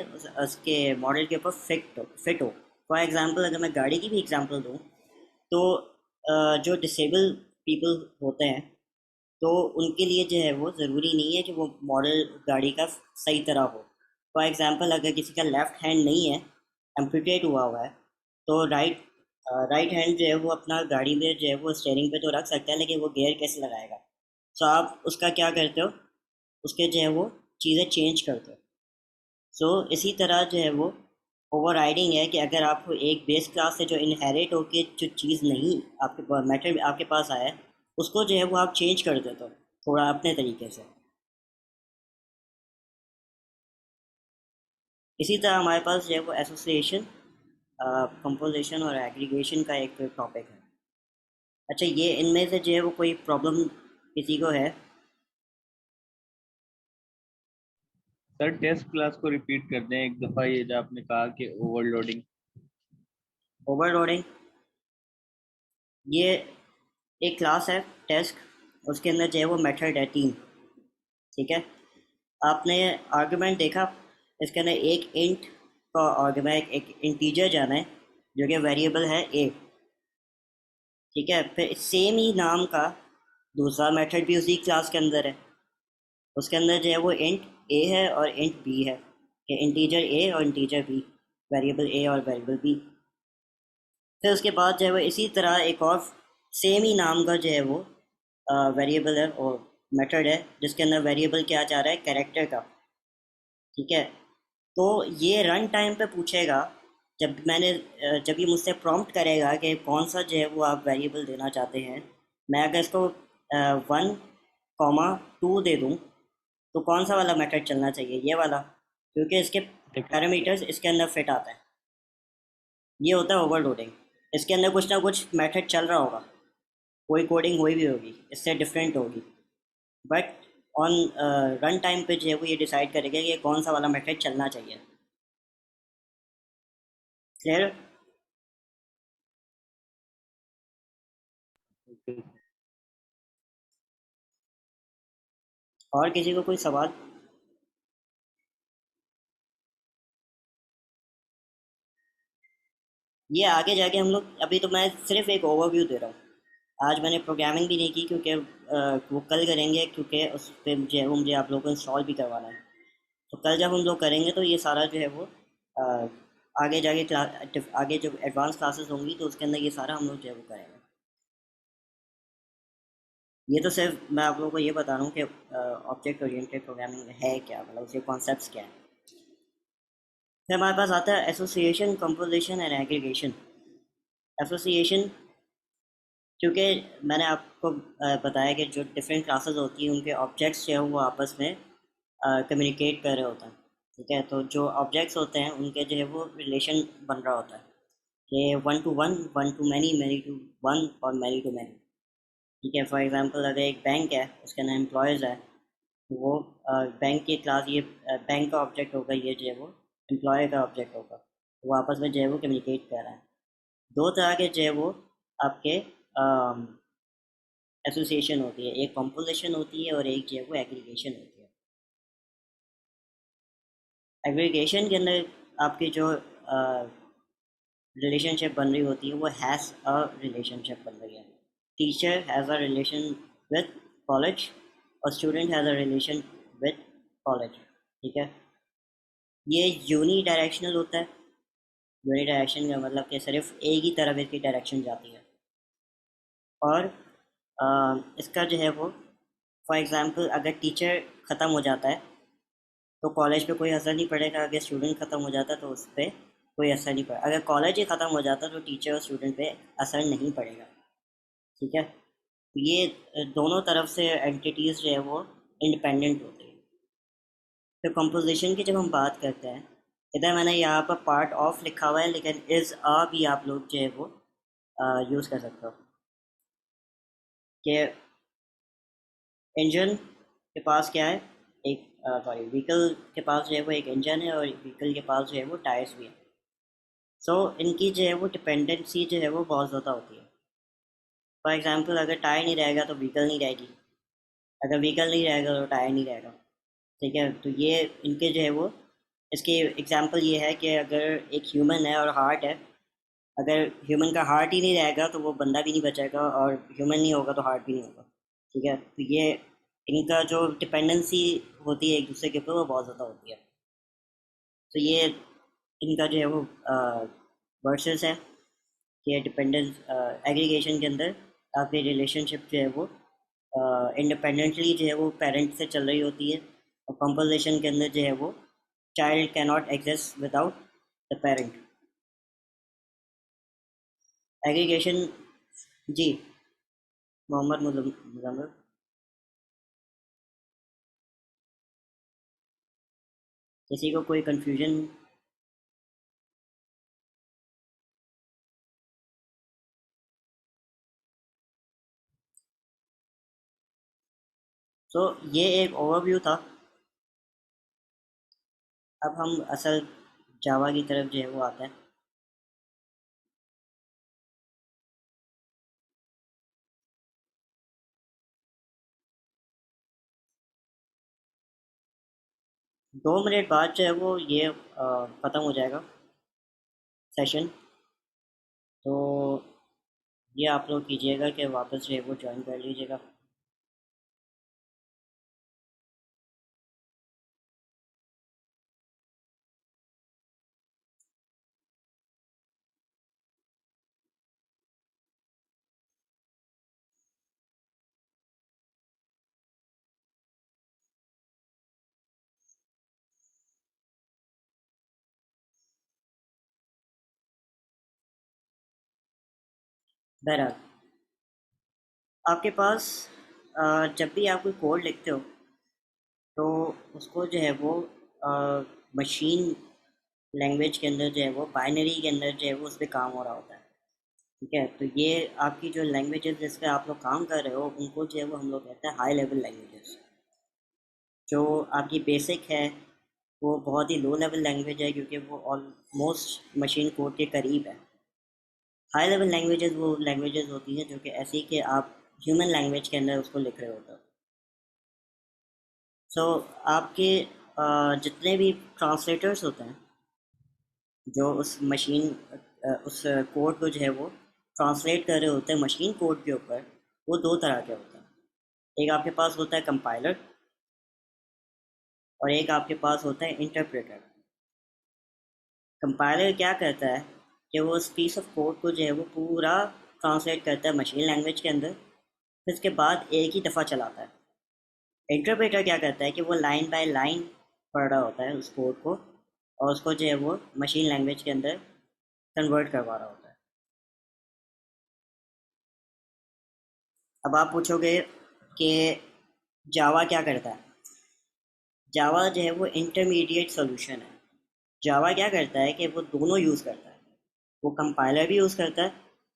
उसके मॉडल के ऊपर फिट हो। फॉर एग्ज़ाम्पल अगर मैं गाड़ी की भी एग्ज़ाम्पल दूँ तो जो डिसेबल पीपल होते हैं तो उनके लिए जो है वो ज़रूरी नहीं है कि वो मॉडल गाड़ी का सही तरह हो। फॉर एग्ज़ाम्पल अगर किसी का लेफ़्ट हैंड नहीं है, एम्पूटेट हुआ है, तो राइट हैंड जो है वो अपना गाड़ी में जो है वो स्टीयरिंग पे तो रख सकता है, लेकिन वो गियर कैसे लगाएगा? सो आप उसका क्या करते हो? उसके जो है वो चीज़ें चेंज करते हो। सो इसी तरह जो है वो ओवरराइडिंग है कि अगर आपको एक बेस क्लास से जो इनहेरिट होके जो चीज़ नहीं आपके पास मैटर आपके पास आया है, उसको जो है वो आप चेंज कर देते हो थोड़ा अपने तरीके से। इसी तरह हमारे पास जो है वो एसोसिएशन, कंपोजिशन और एग्रीगेशन का एक टॉपिक है। अच्छा, ये इनमें से जो है वो कोई प्रॉब्लम किसी को है? सर टेस्ट क्लास को रिपीट कर दें एक दफा, ये जो आपने कहा कि ओवरलोडिंग। ओवरलोडिंग ये एक क्लास है टेस्ट, उसके अंदर जो है वो मेथड है 3, ठीक है। आपने आर्गुमेंट देखा, इसके अंदर एक इंट का आर्गुमेंट, एक इंटीजर जाना है जो कि वेरिएबल है ए, ठीक है। फिर सेम ही नाम का दूसरा मेथड भी उसी क्लास के अंदर है, उसके अंदर जो है वो इंट ए है और इंट बी है, कि इंटीजर ए और इंटीजर बी, वेरिएबल ए और वेरिएबल बी। फिर उसके बाद जो है वो इसी तरह एक और सेम ही नाम का जो है वो वेरिएबल है और मेथड है, जिसके अंदर वेरिएबल क्या जा रहा है? कैरेक्टर का, ठीक है। तो ये रन टाइम पे पूछेगा, जब ये मुझसे प्रॉम्प्ट करेगा कि कौन सा जो है वो आप वेरिएबल देना चाहते हैं। मैं अगर इसको 1, 2 दे दूं, तो कौन सा वाला मेथड चलना चाहिए, ये वाला, क्योंकि इसके एक पैरामीटर्स इसके अंदर फिट आता है। ये होता है ओवरलोडिंग। इसके अंदर कुछ ना कुछ मेथड चल रहा होगा, कोई कोडिंग हुई भी होगी, इससे डिफरेंट होगी, बट ऑन रन टाइम पे जो है वो ये डिसाइड करेगा कि कौन सा वाला मेथड चलना चाहिए। क्लियर? ओके। और किसी को कोई सवाल? ये आगे जाके हम लोग, अभी तो मैं सिर्फ एक ओवरव्यू दे रहा हूँ। आज मैंने प्रोग्रामिंग भी नहीं की, क्योंकि वो कल करेंगे, क्योंकि उस पर मुझे आप लोगों को इंस्टॉल भी करवाना है। तो कल जब हम लोग करेंगे तो ये सारा जो है वो अ, आगे जाके आगे जो एडवांस क्लासेस होंगी तो उसके अंदर ये सारा हम लोग जो है वो करेंगे। ये तो सिर्फ मैं आप लोगों को ये बता रहा हूँ कि ऑब्जेक्ट ओरिएंटेड प्रोग्रामिंग है क्या, मतलब उसके कॉन्सेप्ट्स क्या हैं। फिर हमारे पास आता है association, composition and aggregation. Association, क्योंकि मैंने आपको बताया कि जो डिफरेंट क्लासेस होती हैं उनके ऑब्जेक्ट्स जो है वो आपस में कम्युनिकेट कर रहे होते हैं। ठीक है, तो जो ऑब्जेक्ट्स होते हैं उनके जो है वो रिलेशन बन रहा होता है कि 1 to 1, 1 to many, many to 1 और many to many। ठीक है, फॉर एग्जांपल अगर एक बैंक है, उसके अंदर एम्प्लॉयज़ है, तो वो बैंक की क्लास, ये बैंक का ऑब्जेक्ट होगा, ये जो है वो एम्प्लॉय का ऑब्जेक्ट होगा। वो आपस में जो है वो कम्युनिकेट कर रहा है। दो तरह के जो है वो आपके एसोसिएशन होती है, एक कंपोजिशन होती है और एक जो है वो एग्रीगेशन होती है। एग्रीगेशन के अंदर आपकी जो रिलेशनशिप बन रही होती है वो हैज़ अ रिलेशनशिप बन रही है। Teacher has a relation with college और student has a relation with college. ठीक है, ये यूनी डायरेक्शनल होता है। यूनी डायरेक्शन का मतलब कि सिर्फ एक ही तरफ इसकी डायरेक्शन जाती है। और इसका जो है वो, फॉर एग्ज़ाम्पल अगर टीचर ख़त्म हो जाता है तो कॉलेज पे कोई असर नहीं पड़ेगा, अगर स्टूडेंट ख़त्म हो जाता तो उस पर कोई असर नहीं पड़ेगा, अगर कॉलेज ही ख़त्म हो जाता तो टीचर और स्टूडेंट पे असर नहीं पड़ेगा। ठीक है, तो ये दोनों तरफ से एंटिटीज़ जो है वो इंडिपेंडेंट होती है। तो कंपोजिशन की जब हम बात करते हैं, इधर मैंने यहाँ पर पार्ट ऑफ लिखा हुआ है, लेकिन इज़ अ भी आप लोग जो है वो यूज़ कर सकते हो कि इंजन के पास क्या है, एक सॉरी व्हीकल के पास जो है वो एक इंजन है, और व्हीकल के पास जो है वो टायर्स भी है। सो इनकी जो है वो डिपेंडेंसी जो है वो बहुत ज़्यादा होती है। फॉर एग्जांपल अगर टायर नहीं रहेगा तो व्हीकल नहीं रहेगी, अगर व्हीकल नहीं रहेगा तो टायर नहीं रहेगा। ठीक है, तो ये इनके जो है वो, इसके एग्जांपल ये है कि अगर एक ह्यूमन है और हार्ट है, अगर ह्यूमन का हार्ट ही नहीं रहेगा तो वो बंदा भी नहीं बचेगा, और ह्यूमन नहीं होगा तो हार्ट भी नहीं होगा। ठीक है, तो ये इनका जो डिपेंडेंसी होती है एक दूसरे के ऊपर वो बहुत ज़्यादा होती है। तो ये इनका जो है वो वर्सेस है कि डिपेंडेंस, एग्रीगेशन के अंदर आपकी रिलेशनशिप जो है वो इंडिपेंडेंटली जो है वो पेरेंट से चल रही होती है, और कंपोजिशन के अंदर जो है वो child can not exist without the parent. Aggregation, जी, मोहम्मद मुजम्मिल। किसी को कोई कन्फ्यूजन? तो ये एक ओवरव्यू था। अब हम असल जावा की तरफ जो है वो आता है। दो मिनट बाद जो है वो ये ख़त्म हो जाएगा सेशन। तो ये आप लोग कीजिएगा कि वापस जो है वो ज्वाइन कर लीजिएगा। बहरहाल आपके पास जब भी आप कोई कोड लिखते हो तो उसको जो है वो मशीन लैंग्वेज के अंदर जो है वो बाइनरी के अंदर जो है वो उस पर काम हो रहा होता है। ठीक है, तो ये आपकी जो लैंग्वेजेस जिस पे आप लोग काम कर रहे हो उनको जो है वो हम लोग कहते हैं हाई लेवल लैंग्वेजेस। जो आपकी बेसिक है वो बहुत ही लो लेवल लैंग्वेज है क्योंकि वो ऑलमोस्ट मशीन कोड के करीब है। हाई लेवल लैंग्वेजेस वो लैंग्वेजेस होती हैं जो कि ऐसी कि आप ह्यूमन लैंग्वेज के अंदर उसको लिख रहे होते हो। सो आपके जितने भी ट्रांसलेटर्स होते हैं जो उस मशीन उस कोड को जो है वो ट्रांसलेट कर रहे होते हैं मशीन कोड के ऊपर, वो दो तरह के होते हैं। एक आपके पास होता है कंपाइलर और एक आपके पास होता है इंटरप्रेटर। कंपाइलर क्या करता है कि वो उस पीस ऑफ कोड को जो है वो पूरा ट्रांसलेट करता है मशीन लैंग्वेज के अंदर, फिर उसके बाद एक ही दफ़ा चलाता है। इंटरप्रेटर क्या करता है कि वो लाइन बाय लाइन पढ़ रहा होता है उस कोड को और उसको जो है वो मशीन लैंग्वेज के अंदर कन्वर्ट करवा रहा होता है। अब आप पूछोगे कि जावा क्या करता है। जावा जो है वो इंटरमीडिएट सॉल्यूशन है। जावा क्या करता है कि वो दोनों यूज़ करता है, वो कंपाइलर भी यूज़ करता है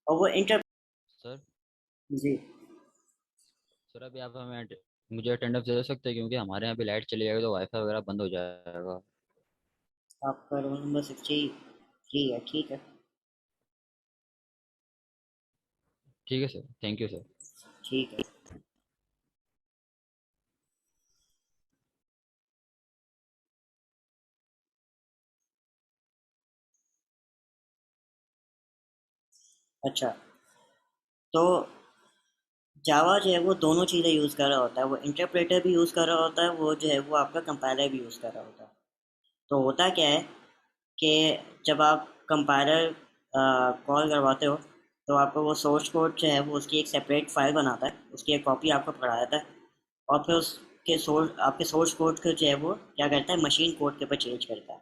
और वो इंटर सर जी सर अभी आप हमें मुझे अटेंडेंस दे सकते हैं क्योंकि हमारे यहाँ भी लाइट चली जाएगी तो वाईफाई वगैरह बंद हो जाएगा। आपका रोल नंबर 63 है, ठीक है। ठीक है सर, थैंक यू सर। ठीक है। अच्छा, तो जावा जो है वो दोनों चीज़ें यूज़ कर रहा होता है, वो इंटरप्रेटर भी यूज़ कर रहा होता है, वो जो है वो आपका कंपाइलर भी यूज़ कर रहा होता है। तो होता क्या है कि जब आप कंपाइलर कॉल करवाते हो तो आपको वो सोर्स कोड जो है वो उसकी एक सेपरेट फाइल बनाता है, उसकी एक कॉपी आपको पकड़ा देता है और फिर उसके सोर्स आपके सोर्स कोड को जो है वो क्या करता है मशीन कोड के ऊपर चेंज करता है।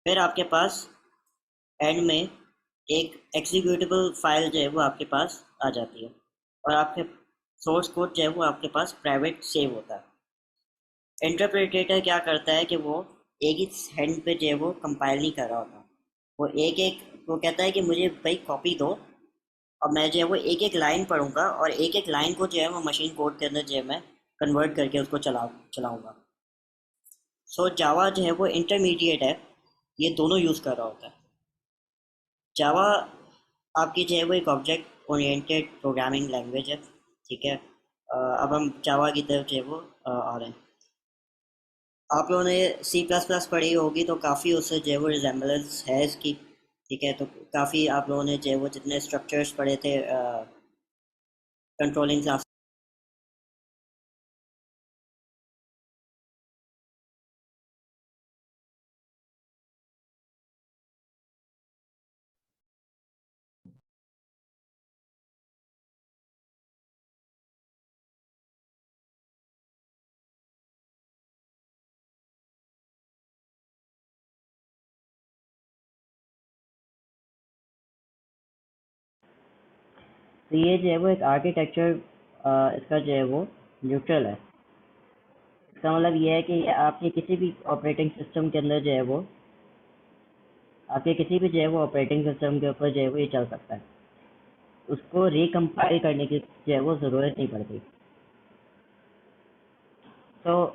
फिर आपके पास एंड में एक एग्जीक्यूटेबल फाइल जो है वो आपके पास आ जाती है और आपके सोर्स कोड जो है वो आपके पास प्राइवेट सेव होता है। इंटरप्रेटर क्या करता है कि वो एक ही हैंड पे जो है वो कंपाइल नहीं कर रहा होता, वो एक एक वो कहता है कि मुझे भाई कॉपी दो और मैं जो है वो एक एक लाइन पढ़ूंगा और एक एक लाइन को जो है वो मशीन कोड के अंदर जो है मैं कन्वर्ट करके उसको चलाऊंगा। सो जावा जो है वो इंटरमीडिएट है, ये दोनों यूज़ कर रहा होता है। जावा आपकी जो है वो एक ऑब्जेक्ट ओरिएंटेड प्रोग्रामिंग लैंग्वेज है। ठीक है, अब हम जावा की तरफ जो है वो आ रहे हैं। आप लोगों ने सी प्लस प्लस पढ़ी होगी तो काफ़ी उससे जो है वो रिजेम्बलेंस है इसकी। ठीक है, तो काफ़ी आप लोगों ने जो है वो जितने स्ट्रक्चर्स पढ़े थे कंट्रोलिंग क्लास, तो ये जो है वो एक आर्किटेक्चर इसका जो है वो न्यूट्रल है। इसका मतलब ये है कि ये आपके किसी भी ऑपरेटिंग सिस्टम के अंदर जो है वो आपके किसी भी जो है वो ऑपरेटिंग सिस्टम के ऊपर जो है वो ये चल सकता है, उसको रिकम्पाइल करने की जो है वो ज़रूरत नहीं पड़ती। तो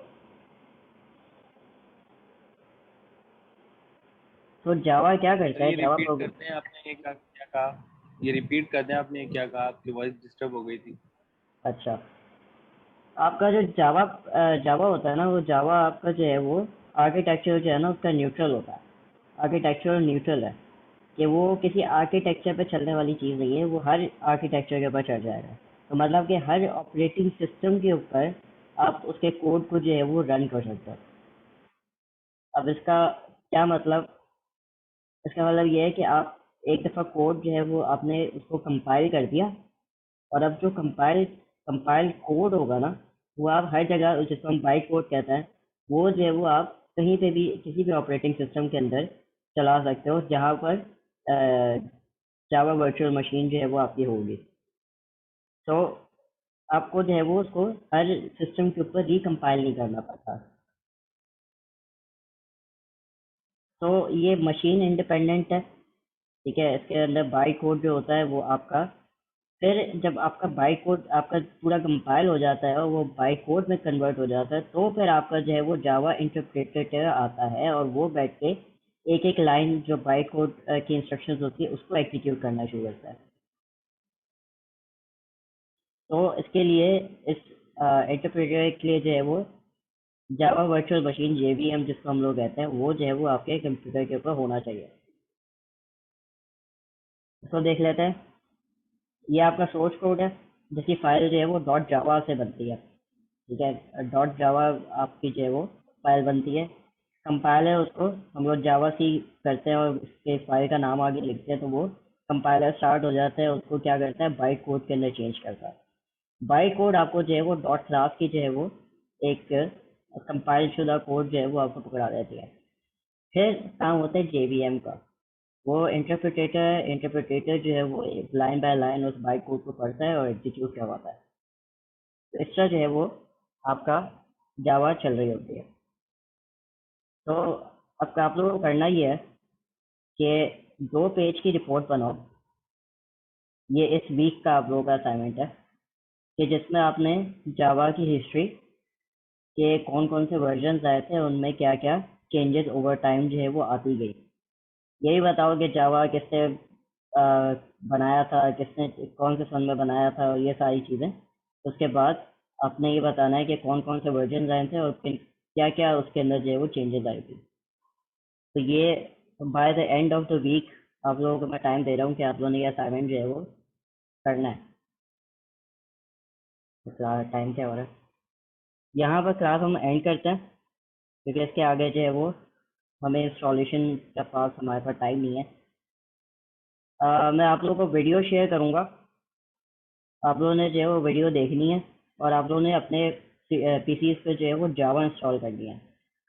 जावा क्या सर करता है, ये जावा रिपीट प्रोग्राम। करते हैं आपने ये क्या कहा, ये रिपीट करते हैं आपने क्या कहा, आपकी वॉइस डिस्टर्ब हो गई थी। अच्छा, आपका जो जावा जावा होता है ना, वो जावा आपका जो है वो आर्किटेक्चर जो है ना उसका न्यूट्रल होता है। आर्किटेक्चर न्यूट्रल है कि वो किसी आर्किटेक्चर पे चलने वाली चीज़ नहीं है, वो हर आर्किटेक्चर के ऊपर चल जाएगा। तो मतलब कि हर ऑपरेटिंग सिस्टम के ऊपर आप उसके कोड को जो है वो रन कर सकते हो। अब इसका क्या मतलब, इसका मतलब ये है कि आप एक दफ़ा कोड जो है वो आपने उसको कंपाइल कर दिया और अब जो कंपाइल कंपाइल कोड होगा ना, वो आप हर जगह जिसको हम बाइट कोड कहते हैं, वो जो है वो आप कहीं पे भी किसी भी ऑपरेटिंग सिस्टम के अंदर चला सकते हो जहाँ पर जावा वर्चुअल मशीन जो है वो आपकी होगी। तो आपको जो है वो उसको हर सिस्टम के ऊपर रिकम्पाइल नहीं करना पड़ता। तो ये मशीन इंडिपेंडेंट है, ठीक है। इसके अंदर बाइट कोड जो होता है वो आपका, फिर जब आपका बाइट कोड आपका पूरा कंपाइल हो जाता है और वो बाइट कोड में कन्वर्ट हो जाता है, तो फिर आपका जो है वो जावा इंटरप्रेटर आता है और वो बैठ के एक एक लाइन जो बाइट कोड की इंस्ट्रक्शंस होती है उसको एग्जीक्यूट करना शुरू करता है। तो इसके लिए इस इंटरप्रेटर के लिए जो है वो जावा वर्चुअल मशीन जेवीएम जिसको हम लोग कहते हैं वो जो है वो आपके कंप्यूटर के ऊपर होना चाहिए। इसको देख लेते हैं। ये आपका सोर्स कोड है जिसकी फाइल जो है वो डॉट जावा से बनती है, ठीक है। डॉट जावा आपकी जो है वो फाइल बनती है। कंपाइलर उसको हम लोग जावा सी करते हैं और उसके फाइल का नाम आगे लिखते हैं, तो वो कंपाइलर स्टार्ट हो जाता है, उसको क्या करता है बाइट कोड के अंदर चेंज करता है। बाइट कोड आपको जो है वो डॉट क्लास की जो है वो एक कंपाइल शुदा कोड जो है वो आपको पकड़ा देती है। फिर काम होता है जेवीएम का। वो इंटरप्रेटेटर जो है वो लाइन बाय लाइन उस बाइट कोड को पढ़ता है और एग्जीक्यूट करवाता है। तो इस तरह जो है वो आपका जावा चल रही होती है। तो अब आप लोगों को करना ही है कि 2 पेज की रिपोर्ट बनाओ। ये इस वीक का आप लोगों का असाइनमेंट है कि जिसमें आपने जावा की हिस्ट्री के कौन कौन से वर्जन आए थे, उनमें क्या क्या चेंजेस ओवर टाइम जो है वो आती गई। यही बताओ कि जावा किसने बनाया था, किसने कौन से सन में बनाया था, और ये सारी चीज़ें। उसके बाद आपने ये बताना है कि कौन कौन से वर्जन आए थे और क्या क्या उसके अंदर जो है वो चेंजेस आई थी। तो ये by the end of the week आप लोगों को मैं टाइम दे रहा हूँ कि आप लोगों ने ये असाइनमेंट जो है वो करना है। तो टाइम क्या हो रहा है, यहाँ पर क्लास हम एंड करते हैं क्योंकि इसके आगे जो है वो हमें इंस्टॉलेशन का पास हमारे पास टाइम नहीं है। मैं आप लोगों को वीडियो शेयर करूँगा, आप लोगों ने जो है वो वीडियो देखनी है और आप लोगों ने अपने पीसीज पे जो है वो जावा इंस्टॉल करनी है।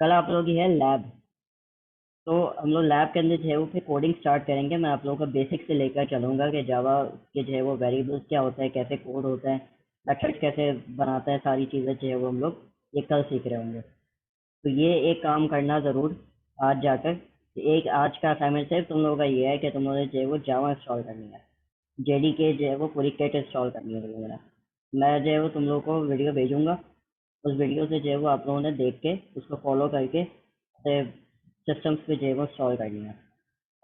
कल आप लोगों की है लैब, तो हम लोग लैब के अंदर जो है वो फिर कोडिंग स्टार्ट करेंगे। मैं आप लोगों को बेसिक से लेकर चलूँगा कि जावा के जो है वो वेरिएबल्स क्या होता है, कैसे कोड होता है, मेथड्स कैसे बनाता है, सारी चीज़ें जो है वो हम लोग ये कल सीख रहे होंगे। तो ये एक काम करना ज़रूर आज जाकर। एक आज का असाइनमेंट सिर्फ तुम लोगों का ये है कि तुम लोगों ने जो है वो जावा इंस्टॉल करनी है, जेडीके जो है वो पूरी किट इंस्टॉल करनी है तुम लोगों ने। मैं जो है वो तुम लोगों को वीडियो भेजूंगा, उस वीडियो से जो है वो आप लोगों ने देख के उसको फॉलो करके सिस्टम्स पे जो है वो इंस्टॉल करनी है।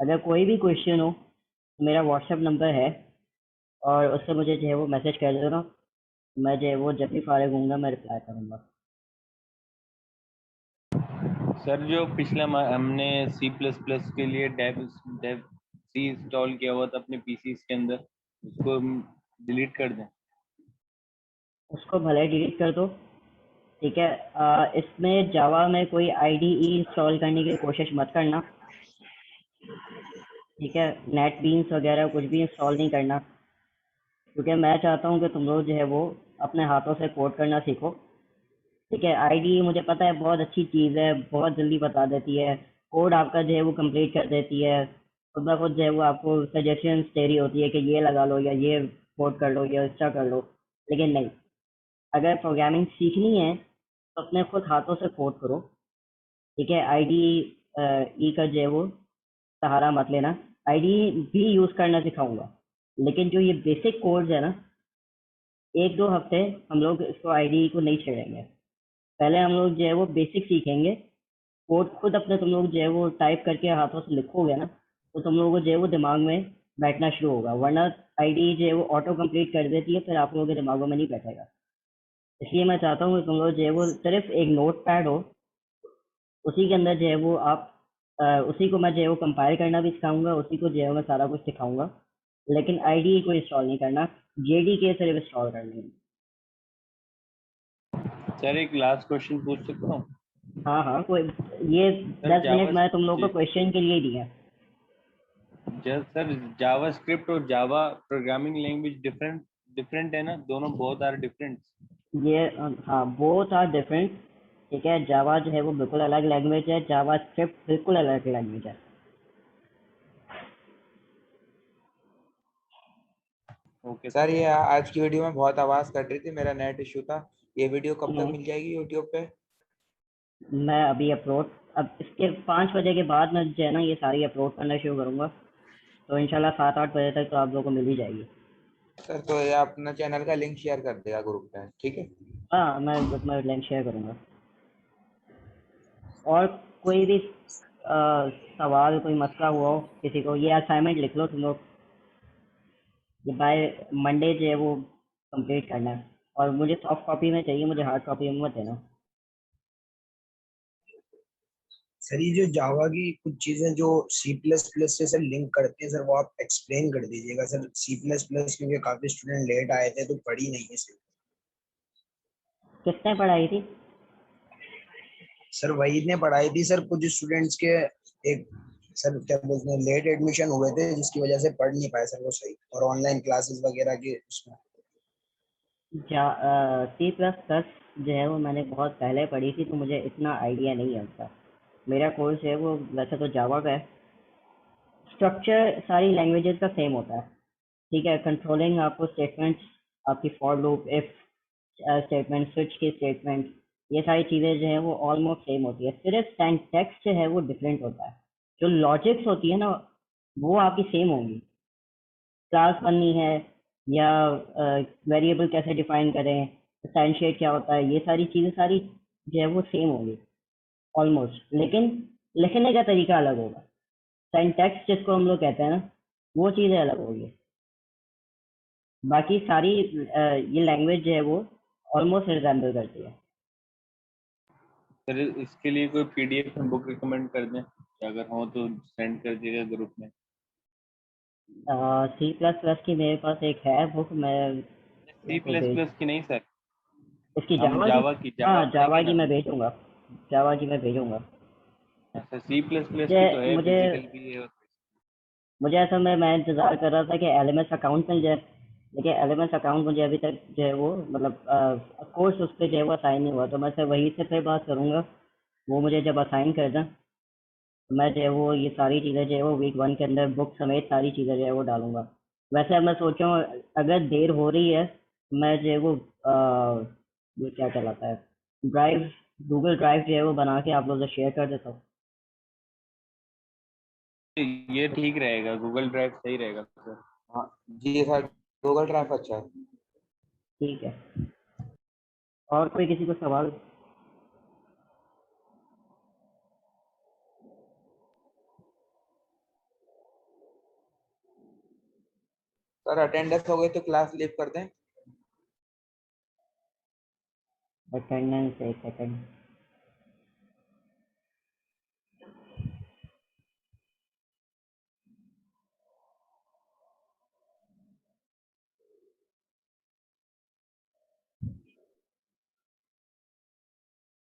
अगर कोई भी क्वेश्चन हो तो मेरा व्हाट्सएप नंबर है और उससे मुझे जो है वो मैसेज कर देना। मैं जो है वो जब भी फारिग होऊंगा मैं रिप्लाई करूँगा। सर जो पिछला हमने सी प्लस प्लस के लिए डेव डेव सी इंस्टॉल किया हुआ था अपने पीसी के अंदर, उसको डिलीट कर दें। उसको भले डिलीट कर दो, ठीक है। इसमें जावा में कोई आईडीई इंस्टॉल करने की कोशिश मत करना, ठीक है। नेट बीन्स वगैरह कुछ भी इंस्टॉल नहीं करना, क्योंकि मैं चाहता हूँ कि तुम लोग जो है वो अपने हाथों से कोड करना सीखो, ठीक है। आईडी मुझे पता है बहुत अच्छी चीज़ है, बहुत जल्दी बता देती है, कोड आपका जो है वो कंप्लीट कर देती है, खुद ब खुद जो है वो आपको सजेशंस दे रही होती है कि ये लगा लो या ये कोड कर लो या इसका कर लो। लेकिन नहीं, अगर प्रोग्रामिंग सीखनी है तो अपने खुद हाथों से कोड करो, ठीक है। आईडी ई का जो है वो सहारा मत लेना। आईडी भी यूज़ करना सिखाऊंगा, लेकिन जो ये बेसिक कोड्स है ना, 1-2 हफ्ते हम लोग इसको आईडी को नहीं छेड़ेंगे। पहले हम लोग जो है वो बेसिक सीखेंगे। कोड खुद अपने तुम लोग जो है वो टाइप करके हाथों से लिखोगे ना, तो तुम लोगों को जो है वो दिमाग में बैठना शुरू होगा, वरना आईडी जो है वो ऑटो कंप्लीट कर देती है, फिर आप लोगों के दिमागों में नहीं बैठेगा। इसलिए मैं चाहता हूँ कि तुम लोग जो है वो सिर्फ एक नोट पैड हो, उसी के अंदर जो है वो आप उसी को मैं जो है वो कंपाइल करना भी सिखाऊंगा, उसी को जो है वो मैं सारा कुछ सिखाऊंगा। लेकिन आईडी को इंस्टॉल नहीं करना, जेडीके सिर्फ इंस्टॉल करनी है। सर एक लास्ट क्वेश्चन पूछ सकता हूँ? हाँ हाँ, कोई ये सर 10 मिनट मैं तुम लोग को क्वेश्चन के लिए ही दिया। सर जावा स्क्रिप्ट और Java programming language different different है ना, दोनों बहुत आर डिफरेंट। ये हाँ, बोथ आर डिफरेंट, ठीक है। जावा जो है वो बिल्कुल अलग लैंग्वेज है, जावा स्क्रिप्ट बिल्कुल अलग लैंग्वेज है। ओके सर ये आज की वीडियो में बहुत आवाज कट रही थी, मेरा नेट इशू था। ये वीडियो कब तक हम्म, मिल जाएगी यूट्यूब पे? मैं अभी अपलोड, अब इसके 5 बजे के बाद मैं जो है ना ये सारी अपलोड करना शुरू करूँगा, तो इंशाल्लाह 7-8 बजे तक तो आप लोगों को मिल ही जाएगी। सर तो ये अपना चैनल का लिंक शेयर कर देगा ग्रुप पे, ठीक है? हाँ, मैं ग्रुप में लिंक शेयर करूँगा। और कोई भी सवाल, कोई मसला हुआ हो किसी को, ये असाइनमेंट लिख लो तुम लोग, ये बाय मंडे जो है वो कंप्लीट करना है। और मुझे सॉफ्ट कॉपी में चाहिए, मुझे हार्ड कॉपी में मत देना। सर ये जो जावा की कुछ चीजें जो सी प्लस प्लस से सर लिंक करती है, सर वो आप एक्सप्लेन कर दीजिएगा सर। सी प्लस प्लस क्योंकि काफी स्टूडेंट लेट आए थे तो पढ़ी नहीं है सर। किसने पढ़ाई थी? सर वही ने पढ़ाई थी सर, कुछ स्टूडेंट्स के एक सर क्या बोलते हैं लेट एडमिशन हुए थे जिसकी वजह से पढ़ नहीं पाए सर वो सही, और ऑनलाइन क्लासेस वगैरह के उसमें। सी प्लस प्लस जो है वो मैंने बहुत पहले पढ़ी थी, तो मुझे इतना आइडिया नहीं है उसका। मेरा कोर्स है वो वैसे तो जावा का है। स्ट्रक्चर सारी लैंग्वेजेस का सेम होता है, ठीक है। कंट्रोलिंग आपको स्टेटमेंट्स, आपकी for loop, if statement, switch की स्टेटमेंट, ये सारी चीज़ें जो है वो ऑलमोस्ट सेम होती है। सिर्फ सिंटैक्स जो है वो डिफरेंट होता है। जो लॉजिक्स होती है ना वो आपकी सेम होंगी। क्लास बननी है या वेरिएबल कैसे डिफाइन करें, इंस्टेंशिएट क्या होता है, ये सारी चीज़ें सारी जो है वो सेम होंगी ऑलमोस्ट, लेकिन लिखने का तरीका अलग होगा। सिंटैक्स जिसको हम लोग कहते हैं ना, वो चीज़ें अलग होगी। बाकी सारी ये लैंग्वेज जो है वो ऑलमोस्ट रिजेंबल करती है। सर इसके लिए कोई पीडीएफ में बुक रिकमेंड कर दें, अगर हो तो सेंड कर दीजिएगा ग्रुप में। सी प्लस प्लस की मेरे पास एक है बुक, मैं सी आपको प्लस भेज, प्लस की नहीं सर, इसकी हम जावा की, जावा की, जावा हाँ पढ़ेंगे जावा की ना। मैं भेजूंगा, जावा की मैं भेजूंगा। अच्छा सी प्लस प्लस मुझे की तो है, मुझे फिजिकल भी है। मुझे असल में मैं इंतज़ार कर रहा था कि एलएमएस अकाउंट मिल जाए, लेकिन एलएमएस अकाउंट मुझे अभी तक जो है वो मतलब कोर्स उस पर जो है वो असाइन नहीं हुआ, तो मैं सर वहीं से फिर बात करूँगा। वो मुझे जब असाइन कर दें तो मैं जो है वो ये सारी चीज़ें जो है वो वीक 1 के अंदर बुक समेत सारी चीज़ें जो है वो डालूंगा। वैसे अब मैं सोच रहा हूँ अगर देर हो रही है तो मैं जो है वो ये क्या कहलाता है, ड्राइव, गूगल ड्राइव जो है वो बना के आप लोगों से शेयर कर देता हूँ। ये ठीक रहेगा, गूगल ड्राइव सही रहेगा सर। हाँ जी सर, गूगल ड्राइव अच्छा है। ठीक है। और कोई किसी को सवाल? सर अटेंडेंस हो गई तो क्लास लीव कर दें? अटेंडेंस, एक सेकंड।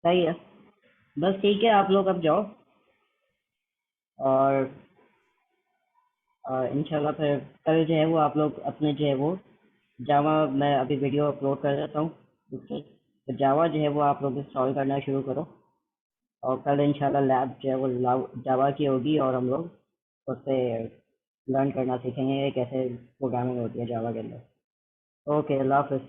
सही है, बस ठीक है, आप लोग अब जाओ और इंशाल्लाह फिर कल जो है वो आप लोग अपने जो है वो जावा, मैं अभी वीडियो अपलोड कर देता हूँ उससे, तो जावा जो है वो आप लोग इंस्टॉल करना शुरू करो। और कल इंशाल्लाह लैब जो है वो जावा की होगी और हम लोग उससे लर्न करना सीखेंगे कि कैसे प्रोग्रामिंग होती है जावा के अंदर। ओके, अल्लाह हाफिज़।